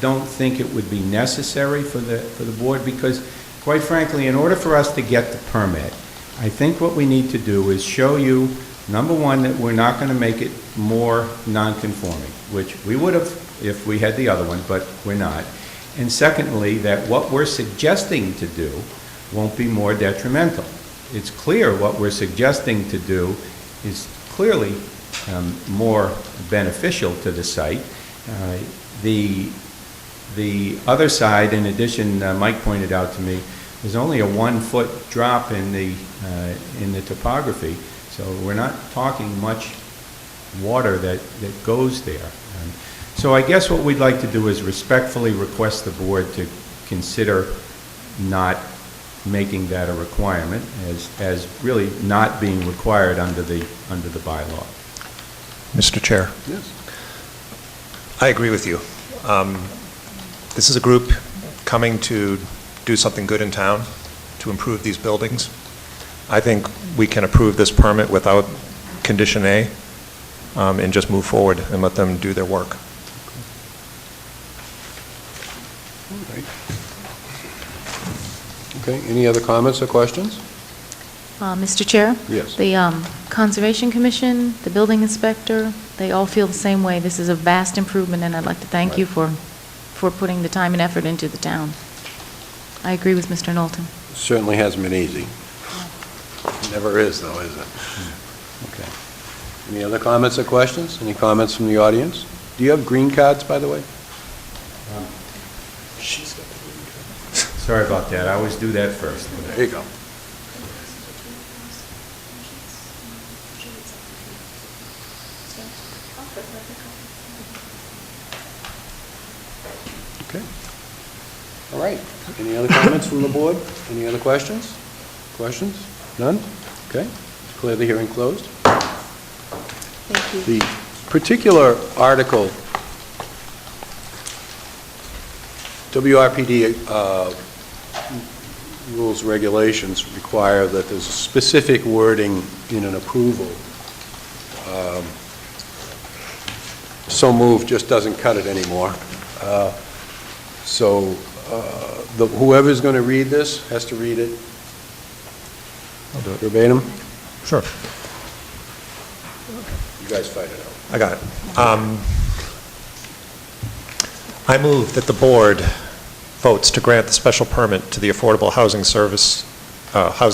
don't think it would be necessary for the board, because, quite frankly, in order for us to get the permit, I think what we need to do is show you, number one, that we're not going to make it more non-conforming, which we would have if we had the other one, but we're not. And secondly, that what we're suggesting to do won't be more detrimental. It's clear what we're suggesting to do is clearly more beneficial to the site. The other side, in addition, Mike pointed out to me, there's only a 1-foot drop in the topography, so we're not talking much water that goes there. So I guess what we'd like to do is respectfully request the board to consider not making that a requirement, as really not being required under the bylaw. Mr. Chair. Yes. I agree with you. This is a group coming to do something good in town, to improve these buildings. I think we can approve this permit without condition A, and just move forward and let them do their work. All right. Okay, any other comments or questions? Mr. Chair? Yes. The Conservation Commission, the building inspector, they all feel the same way. This is a vast improvement, and I'd like to thank you for putting the time and effort into the town. I agree with Mr. Knowlton. Certainly hasn't been easy. Never is, though, is it? Okay. Any other comments or questions? Any comments from the audience? Do you have green cards, by the way? She's got the green card. Sorry about that. I always do that first. There you go. Okay. All right. Any other comments from the board? Any other questions? Questions? None? Okay. Declare the hearing closed. Thank you. The particular article, WRPD rules, regulations require that there's specific wording in an approval. So moved just doesn't cut it anymore. So whoever's going to read this has to read it. I'll do it. Verbatim? Sure. You guys fight it out. I got it. I move that the board votes to grant the special permit to the Affordable Housing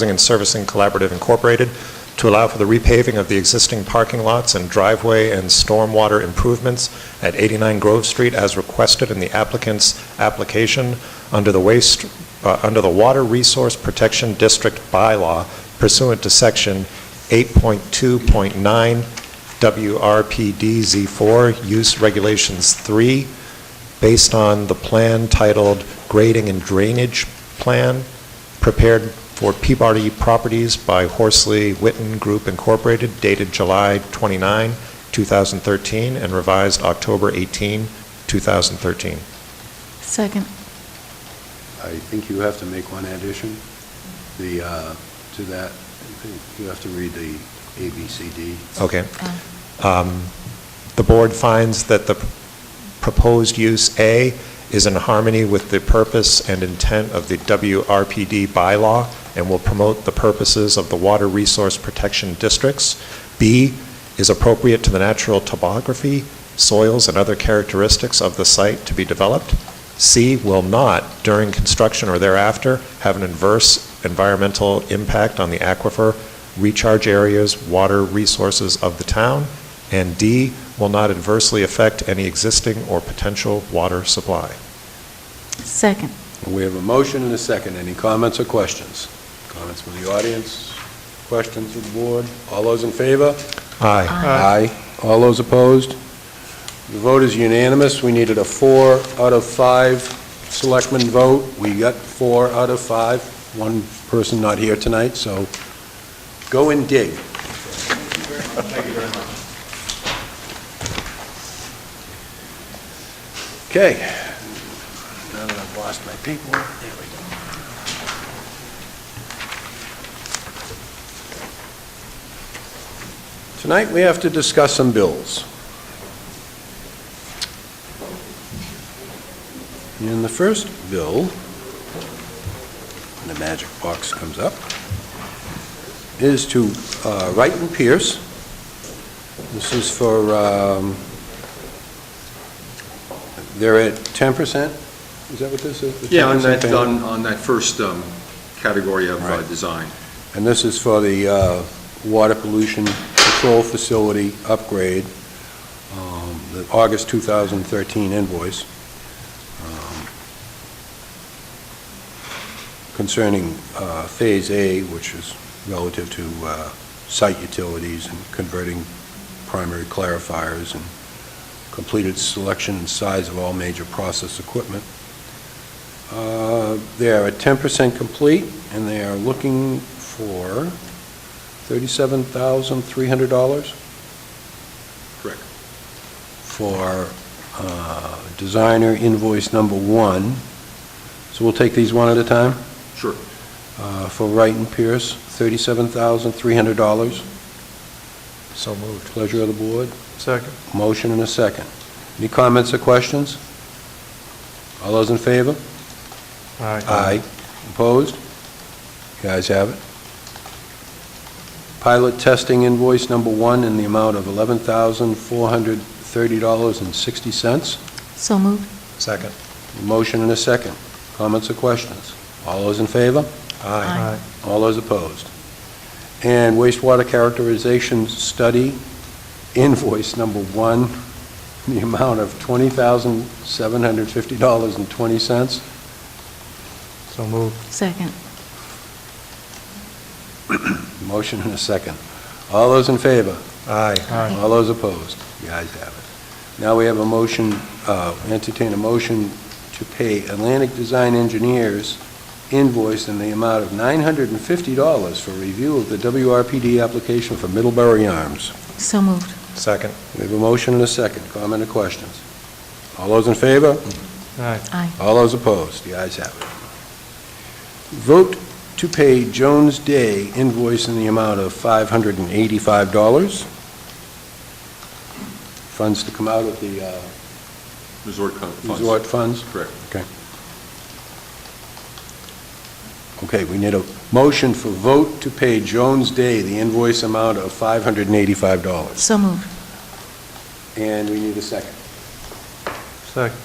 and Servicing Collaborative Incorporated to allow for the repaving of the existing parking lots and driveway and stormwater improvements at 89 Grove Street as requested in the applicant's application under the Water Resource Protection District bylaw pursuant to Section 8.2.9 WRPD Z4 Use Regulations 3, based on the plan titled Grading and Drainage Plan, prepared for Peabody Properties by Horsley Witten Group Incorporated, dated July 29, 2013, and revised October 18, 2013. Second. I think you have to make one addition. To that, you have to read the A, B, C, D. Okay. The board finds that the proposed use A is in harmony with the purpose and intent of the WRPD bylaw and will promote the purposes of the water resource protection districts. B is appropriate to the natural topography, soils, and other characteristics of the site to be developed. C will not, during construction or thereafter, have an adverse environmental impact on the aquifer, recharge areas, water resources of the town. And D will not adversely affect any existing or potential water supply. Second. We have a motion and a second. Any comments or questions? Comments from the audience? Questions from the board? All those in favor? Aye. Aye. All those opposed? The vote is unanimous. We needed a 4 out of 5 selectmen vote. We got 4 out of 5. One person not here tonight, so go and dig. Thank you very much. Okay. Now that I've lost my paperwork, there we go. Tonight, we have to discuss some bills. And the first bill, when the magic box comes up, is to Wright and Pierce. This is for, they're at 10%? Is that what this is? The Yeah, on 10% that, payment? on that first category of Right. design. And this is for the water pollution control facility upgrade, the August 2013 invoice concerning Phase A, which is relative to site utilities and converting primary clarifiers and completed selection and size of all major process equipment. They are at 10% complete, and they are looking for $37,300 Correct. for designer invoice number 1. So we'll take these one at a time. Sure. For Wright and Pierce, $37,300. So moved. Pleasure of the board. Second. Motion and a second. Any comments or questions? All those in favor? Aye. Opposed? You guys have it. Pilot testing invoice number 1 in the amount of $11,430.60. So moved. Second. Motion and a second. Comments or questions? All those in favor? Aye. All those opposed? And wastewater characterization study invoice number 1 in the amount of $20,750.20. So moved. Second. Motion and a second. All those in favor? Aye. Aye. All those opposed? The ayes have it. Now we have a motion, entertain a motion to pay Atlantic Design Engineers invoice in the amount of $950 for review of the WRPD application for Middleborough Arms. So moved. Second. We have a motion and a second. Comment or questions? All those in favor? Aye. Aye. All those opposed? The ayes have it. Vote to pay Jones Day invoice in the amount of $585. Funds to come out of the Resort funds. resort funds? Correct. Okay. Okay, we need a motion for vote to pay Jones Day the invoice amount of $585. So moved. And we need a second. Second.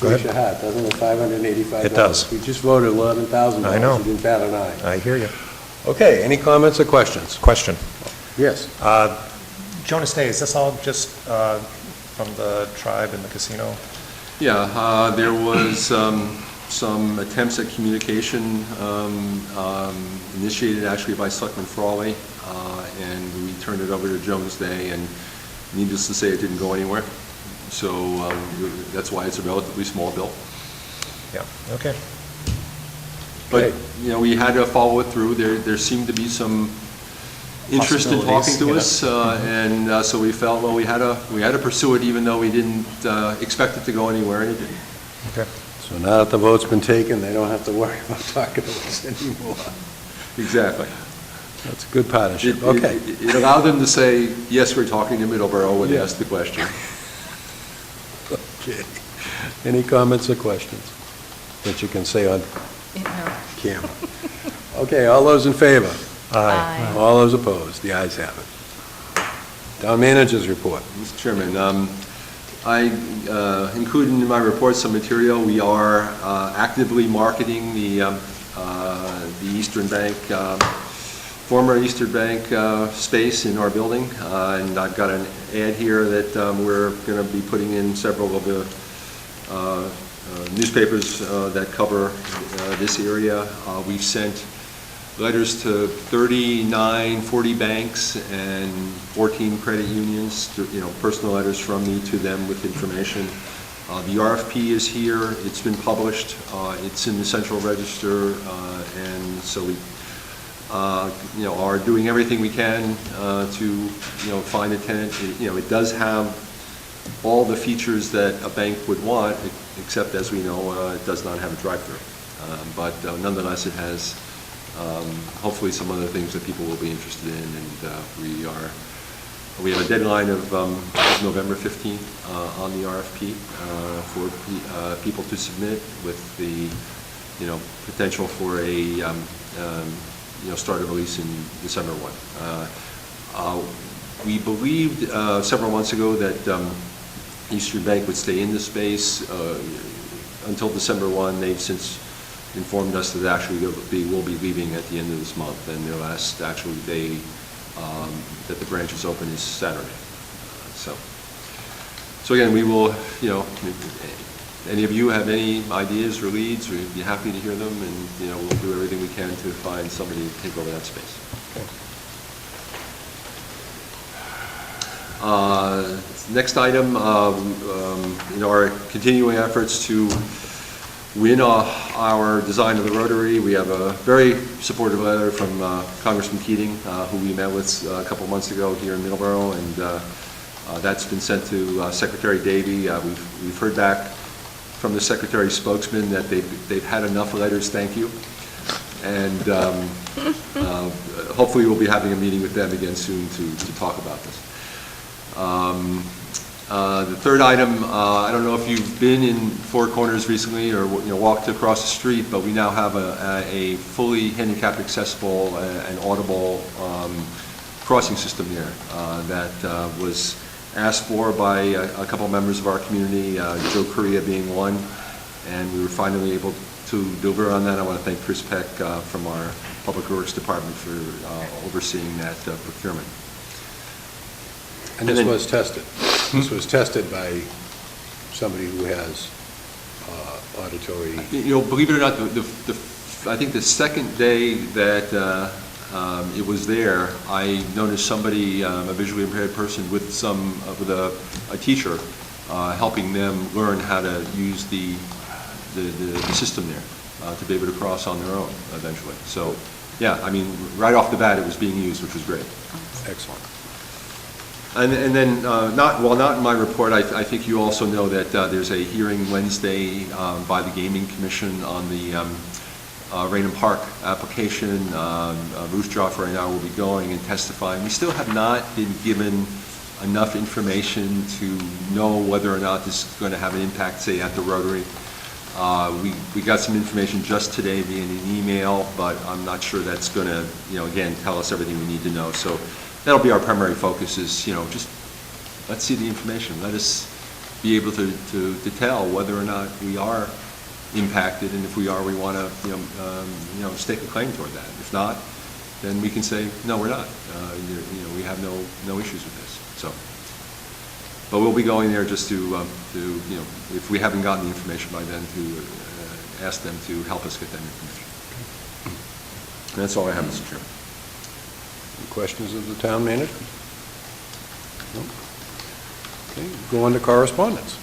Go ahead. Raise your hat, doesn't it, $585? It does. We just voted $11,000. I know. You didn't bat an eye. I hear you. Okay, any comments or questions? Question. Yes. Jonas Day, is this all just from the tribe and the casino? Yeah, there was some attempts at communication initiated actually by Selectman Frawley, and we turned it over to Jones Day, and needless to say, it didn't go anywhere. So that's why it's a relatively small bill. Yeah, okay. But, Okay. you know, we had to follow it through. There seemed to be some interest in talking to us, and so we felt, well, we had to pursue it even though we didn't expect it to go anywhere, and it didn't. Okay. So now that the vote's been taken, they don't have to worry about talking to us anymore. Exactly. That's a good partnership. It- Okay. It allowed them to say, yes, we're talking to Middleborough when they asked the question. Okay. Any comments or questions that you can say on No. camera? Okay, all those in favor? Aye. All those opposed? The ayes have it. Town managers report. Mr. Chairman, I included in my report some material. We are actively marketing the Eastern Bank former Easter Bank space in our building, and I've got an ad here that we're going to be putting in several of the newspapers that cover this area. We've sent letters to 39, 40 banks and 14 credit unions, personal letters from me to them with information. The RFP is here. It's been published. It's in the Central Register, and so we are doing everything we can to find a tenant. It does have all the features that a bank would want, except, as we know, it does not have a drive-through. But nonetheless, it has hopefully some other things that people will be interested in, and we have a deadline of November 15th on the RFP for people to submit, with the potential for a start of a lease in December 1. We believed several months ago that Eastern Bank would stay in the space until December 1. They've since informed us that actually they will be leaving at the end of this month, and their last actual day that the branch is open is Saturday. So again, we will, if any of you have any ideas or leads, we'd be happy to hear them, and we'll do everything we can to find somebody to take over that space. Next item, in our continuing efforts to win our design of the Rotary, we have a very supportive letter from Congressman Keating, who we met with a couple months ago here in Middleborough, and that's been sent to Secretary Davey. We've heard back from the Secretary's spokesman that they've had enough letters, thank you, and hopefully we'll be having a meeting with them again soon to talk about this. The third item, I don't know if you've been in Four Corners recently or walked across the street, but we now have a fully handicapped accessible and audible crossing system there that was asked for by a couple members of our community, Joe Correa being one, and we were finally able to deliver on that. I want to thank Chris Peck from our Public Works Department for overseeing that procurement. And this was tested. This was tested by somebody who has auditory. Believe it or not, I think the second day that it was there, I noticed somebody, a visually impaired person, with a teacher, helping them learn how to use the system there to be able to cross on their own eventually. So, yeah, I mean, right off the bat, it was being used, which was great. Excellent. And then, not in my report, I think you also know that there's a hearing Wednesday by the Gaming Commission on the Raynham Park application. Ruth Joffe right now will be going and testifying. We still have not been given enough information to know whether or not this is going to have an impact, say, at the Rotary. We got some information just today via an email, but I'm not sure that's going to, again, tell us everything we need to know. So that'll be our primary focus is, just let's see the information. Let us be able to tell whether or not we are impacted, and if we are, we want to, stake a claim toward that. If not, then we can say, no, we're not. We have no issues with this. So, but we'll be going there just to if we haven't gotten the information by then, to ask them to help us get that information. And that's all I have, Mr. Chairman. Any questions of the town manager? No? Okay, go on to correspondence.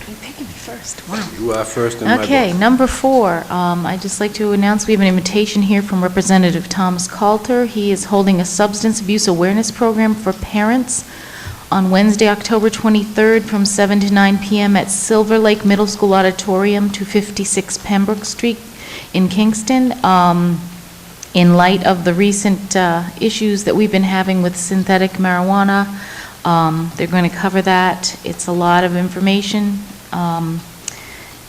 You're picking me first. Wow. You are first in my book. Okay, number 4, I'd just like to announce we have an invitation here from Representative Thomas Coulter. He is holding a substance abuse awareness program for parents on Wednesday, October 23rd from 7 to 9 p.m. at Silver Lake Middle School Auditorium, 256 Pembroke Street in Kingston. In light of the recent issues that we've been having with synthetic marijuana, they're going to cover that. It's a lot of information.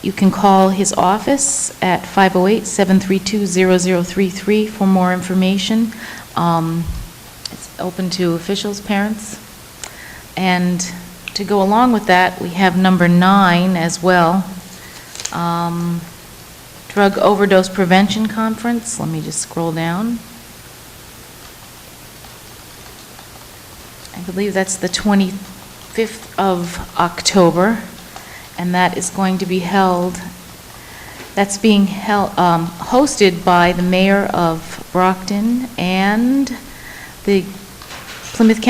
You can call his office at 508-732-0033 for more information. It's open to officials, parents. And to go along with that, we have number 9 as well. Drug Overdose Prevention Conference, let me just scroll down. I believe that's the 25th of October, and that is going to be held, that's being held, hosted by the mayor of Brockton and the Plymouth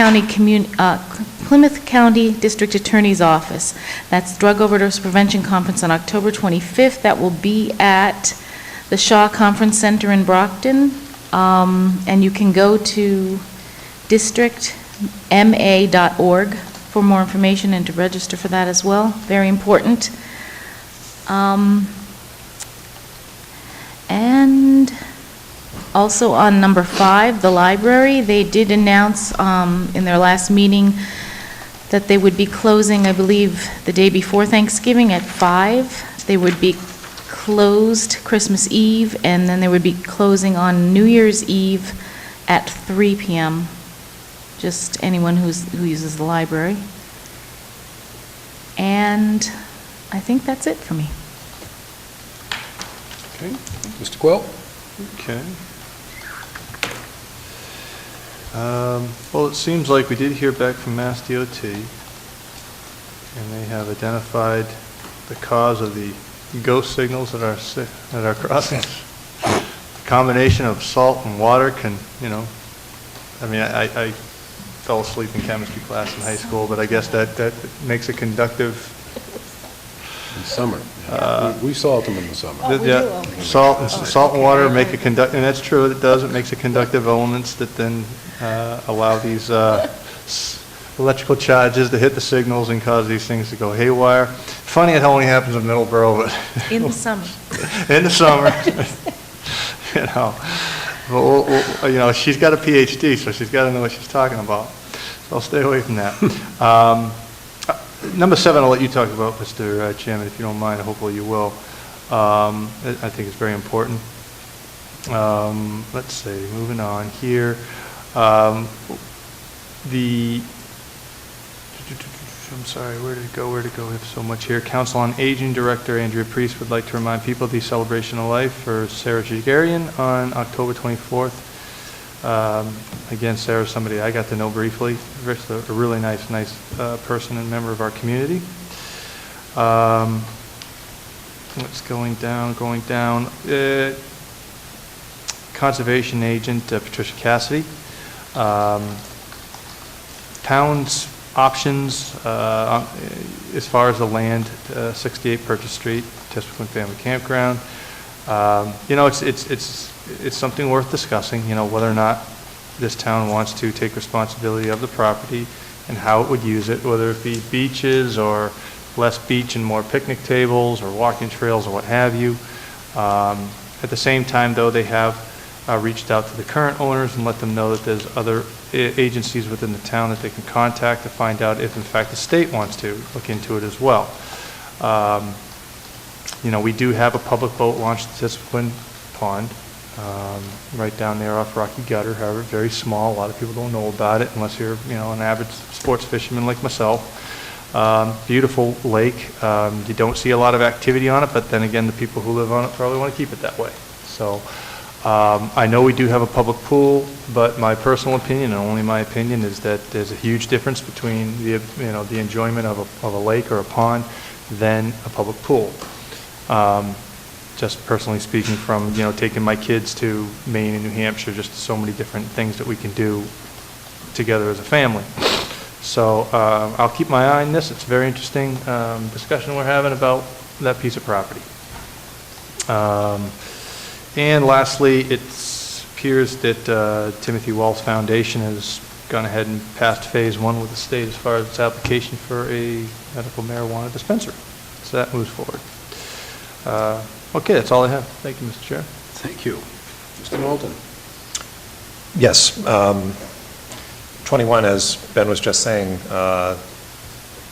County District Attorney's Office. That's Drug Overdose Prevention Conference on October 25th. That will be at the Shaw Conference Center in Brockton. And you can go to districtma.org for more information and to register for that as well. Very important. And also on number 5, the library, they did announce in their last meeting that they would be closing, I believe, the day before Thanksgiving at 5. They would be closed Christmas Eve, and then they would be closing on New Year's Eve at 3 p.m. Just anyone who uses the library. And I think that's it for me. Okay. Mr. Quill? Okay. Well, it seems like we did hear back from Mass DOT, and they have identified the cause of the ghost signals at our crossings. A combination of salt and water can, I mean, I fell asleep in chemistry class in high school, but I guess that makes a conductive. In summer. We salt them in the summer. Salt and water make a conduct, and that's true, it does, it makes a conductive elements that then allow these electrical charges to hit the signals and cause these things to go haywire. Funny it only happens in Middleborough, but... In the summer. In the summer. Well, she's got a PhD, so she's got to know what she's talking about. So I'll stay away from that. Number 7, I'll let you talk about, Mr. Chairman, if you don't mind. Hopefully you will. I think it's very important. Let's see, moving on here. I'm sorry, where did it go? We have so much here. Council on Aging Director Andrea Priest would like to remind people of the Celebration of Life for Sarah Jagarian on October 24th. Again, Sarah's somebody I got to know briefly. Just a really nice person and member of our community. What's going down? Conservation Agent Patricia Cassidy. Town's options as far as the land, 68 Purchase Street, Tisquin Family Campground. It's something worth discussing, whether or not this town wants to take responsibility of the property and how it would use it, whether it be beaches or less beach and more picnic tables or walking trails or what have you. At the same time, though, they have reached out to the current owners and let them know that there's other agencies within the town that they can contact to find out if, in fact, the state wants to look into it as well. We do have a public boat launch at Tisquin Pond, right down there off Rocky Gutter, however, very small. A lot of people don't know about it unless you're, an avid sports fisherman like myself. Beautiful lake. You don't see a lot of activity on it, but then again, the people who live on it probably want to keep it that way. So I know we do have a public pool, but my personal opinion, and only my opinion, is that there's a huge difference between the enjoyment of a lake or a pond than a public pool. Just personally speaking from, taking my kids to Maine and New Hampshire, just so many different things that we can do together as a family. So I'll keep my eye on this. It's a very interesting discussion we're having about that piece of property. And lastly, it appears that Timothy Walsh Foundation has gone ahead and passed phase 1 with the state as far as its application for a medical marijuana dispensary. So that moves forward. Okay, that's all I have. Thank you, Mr. Chair. Thank you. Mr. Moulton? Yes. 21, as Ben was just saying,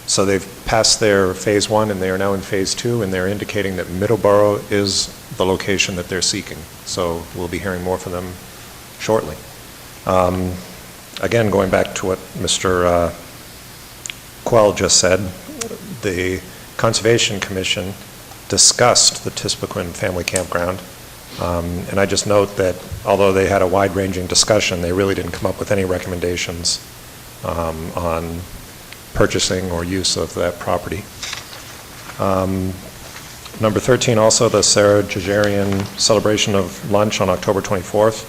so they've passed their phase 1 and they are now in phase 2, and they're indicating that Middleborough is the location that they're seeking. So we'll be hearing more from them shortly. Again, going back to what Mr. Quell just said, the Conservation Commission discussed the Tispequin Family Campground. And I just note that although they had a wide-ranging discussion, they really didn't come up with any recommendations on purchasing or use of that property. Number 13, also the Sarah Jajarian celebration of lunch on October 24th,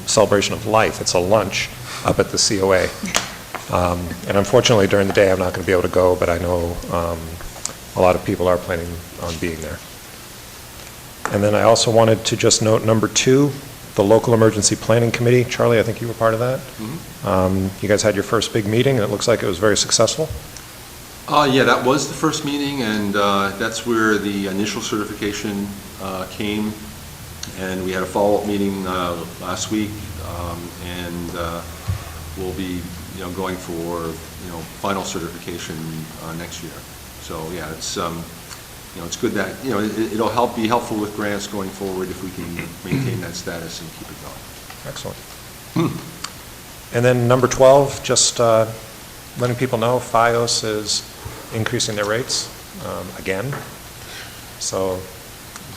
celebration of life. It's a lunch up at the COA. And unfortunately, during the day, I'm not going to be able to go, but I know a lot of people are planning on being there. And then I also wanted to just note number 2, the Local Emergency Planning Committee. Charlie, I think you were part of that. You guys had your first big meeting, and it looks like it was very successful. Yeah, that was the first meeting, and that's where the initial certification came. And we had a follow-up meeting last week, and we'll be, going for, final certification next year. So yeah, it's it's good that it'll be helpful with grants going forward if we can maintain that status and keep it going. Excellent. And then number 12, just letting people know FiOS is increasing their rates again. So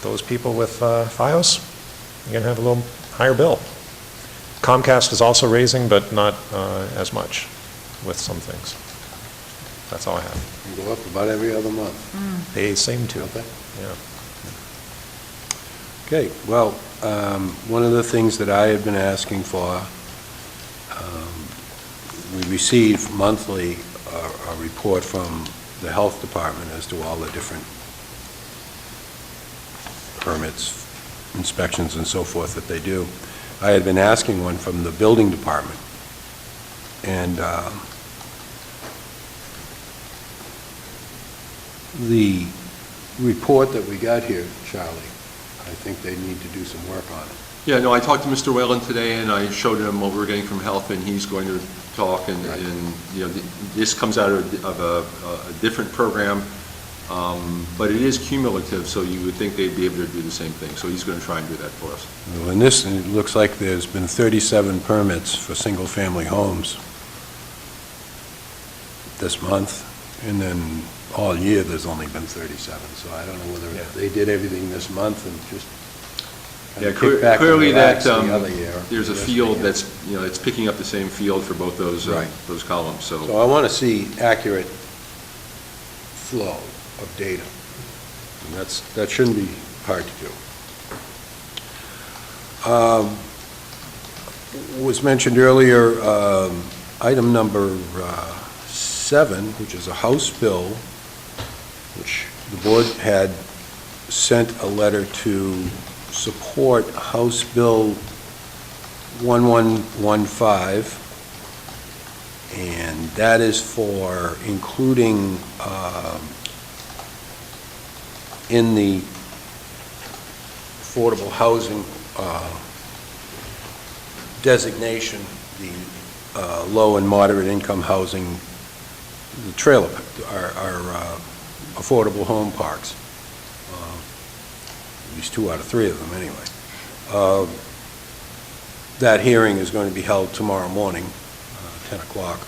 those people with FiOS, you're going to have a little higher bill. Comcast is also raising, but not as much with some things. That's all I have. You go up about every other month. They seem to. Okay. Yeah. Okay, well, one of the things that I had been asking for, we receive monthly a report from the health department as to all the different permits, inspections, and so forth that they do. I had been asking one from the building department, and the report that we got here, Charlie, I think they need to do some work on it. Yeah, no, I talked to Mr. Whalen today, and I showed him what we were getting from health, and he's going to talk, and, Right. This comes out of a different program, but it is cumulative, so you would think they'd be able to do the same thing, so he's going to try and do that for us. Well, in this, it looks like there's been 37 permits for single-family homes this month, and then all year, there's only been 37, so I don't know whether they did everything this month and just kind of kicked back and clearly relaxed that the other year. there's a the rest of field the year. that's, it's picking up the same field for both those, Right. those columns, so. So I want to see accurate flow of data, and that shouldn't be hard to do. Was mentioned earlier, item number 7, which is a House bill, which the board had sent a letter to support House Bill 1115, and that is for including in the affordable housing designation, the low and moderate income housing, the trailer, our affordable home parks. At least 2 out of 3 of them, anyway. That hearing is going to be held tomorrow morning, 10 o'clock.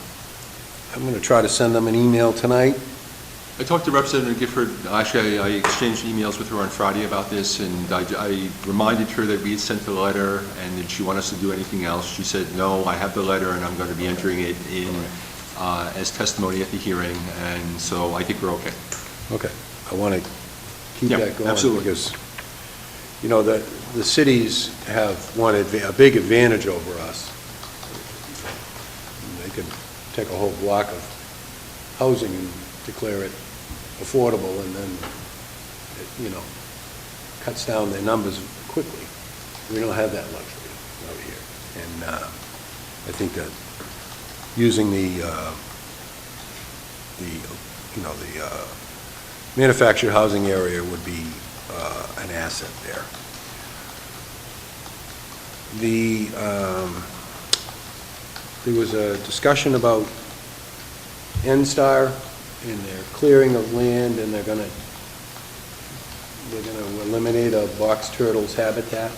I'm going to try to send them an email tonight. I talked to Representative Gifford, actually, I exchanged emails with her on Friday about this, and I reminded her that we had sent the letter, and did she want us to do anything else? She said, no, I have the letter, and I'm going to be entering it in as testimony at the hearing, and so I think we're okay. Okay. I want to keep Yeah, that going. absolutely. Because, the cities have a big advantage over us. They can take a whole block of housing and declare it affordable, and then, it cuts down their numbers quickly. We don't have that luxury over here. And I think that using the manufactured housing area would be an asset there. There was a discussion about NSTAR and their clearing of land, and they're going to eliminate a box turtle's habitat.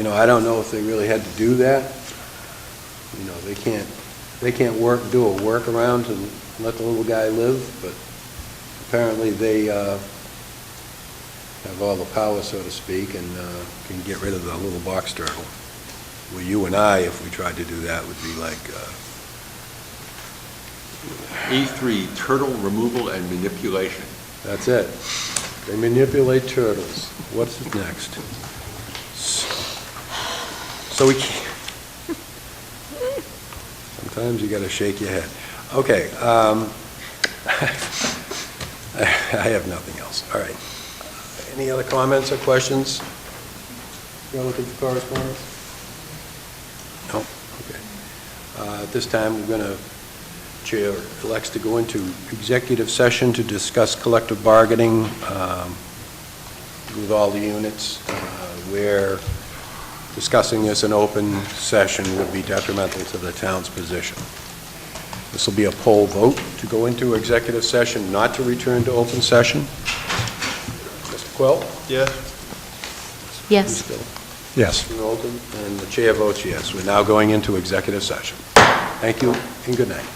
I don't know if they really had to do that. They can't they can't do a workaround and let the little guy live, but apparently they have all the power, so to speak, and can get rid of the little box turtle. Well, you and I, if we tried to do that, would be like, A3, turtle removal and manipulation. that's it. They manipulate turtles. What's next? So we can't. Sometimes you gotta shake your head. Okay, I have nothing else. All right. Any other comments or questions relative to correspondence? No? Okay. At this time, we're going to, Chair elects to go into executive session to discuss collective bargaining with all the units, where discussing this in open session would be detrimental to the town's position. This will be a poll vote to go into executive session, not to return to open session. Mr. Quill? Yes. Yes. Yes. Mr. Knowlton? And the chair votes yes. We're now going into executive session. Thank you and good night.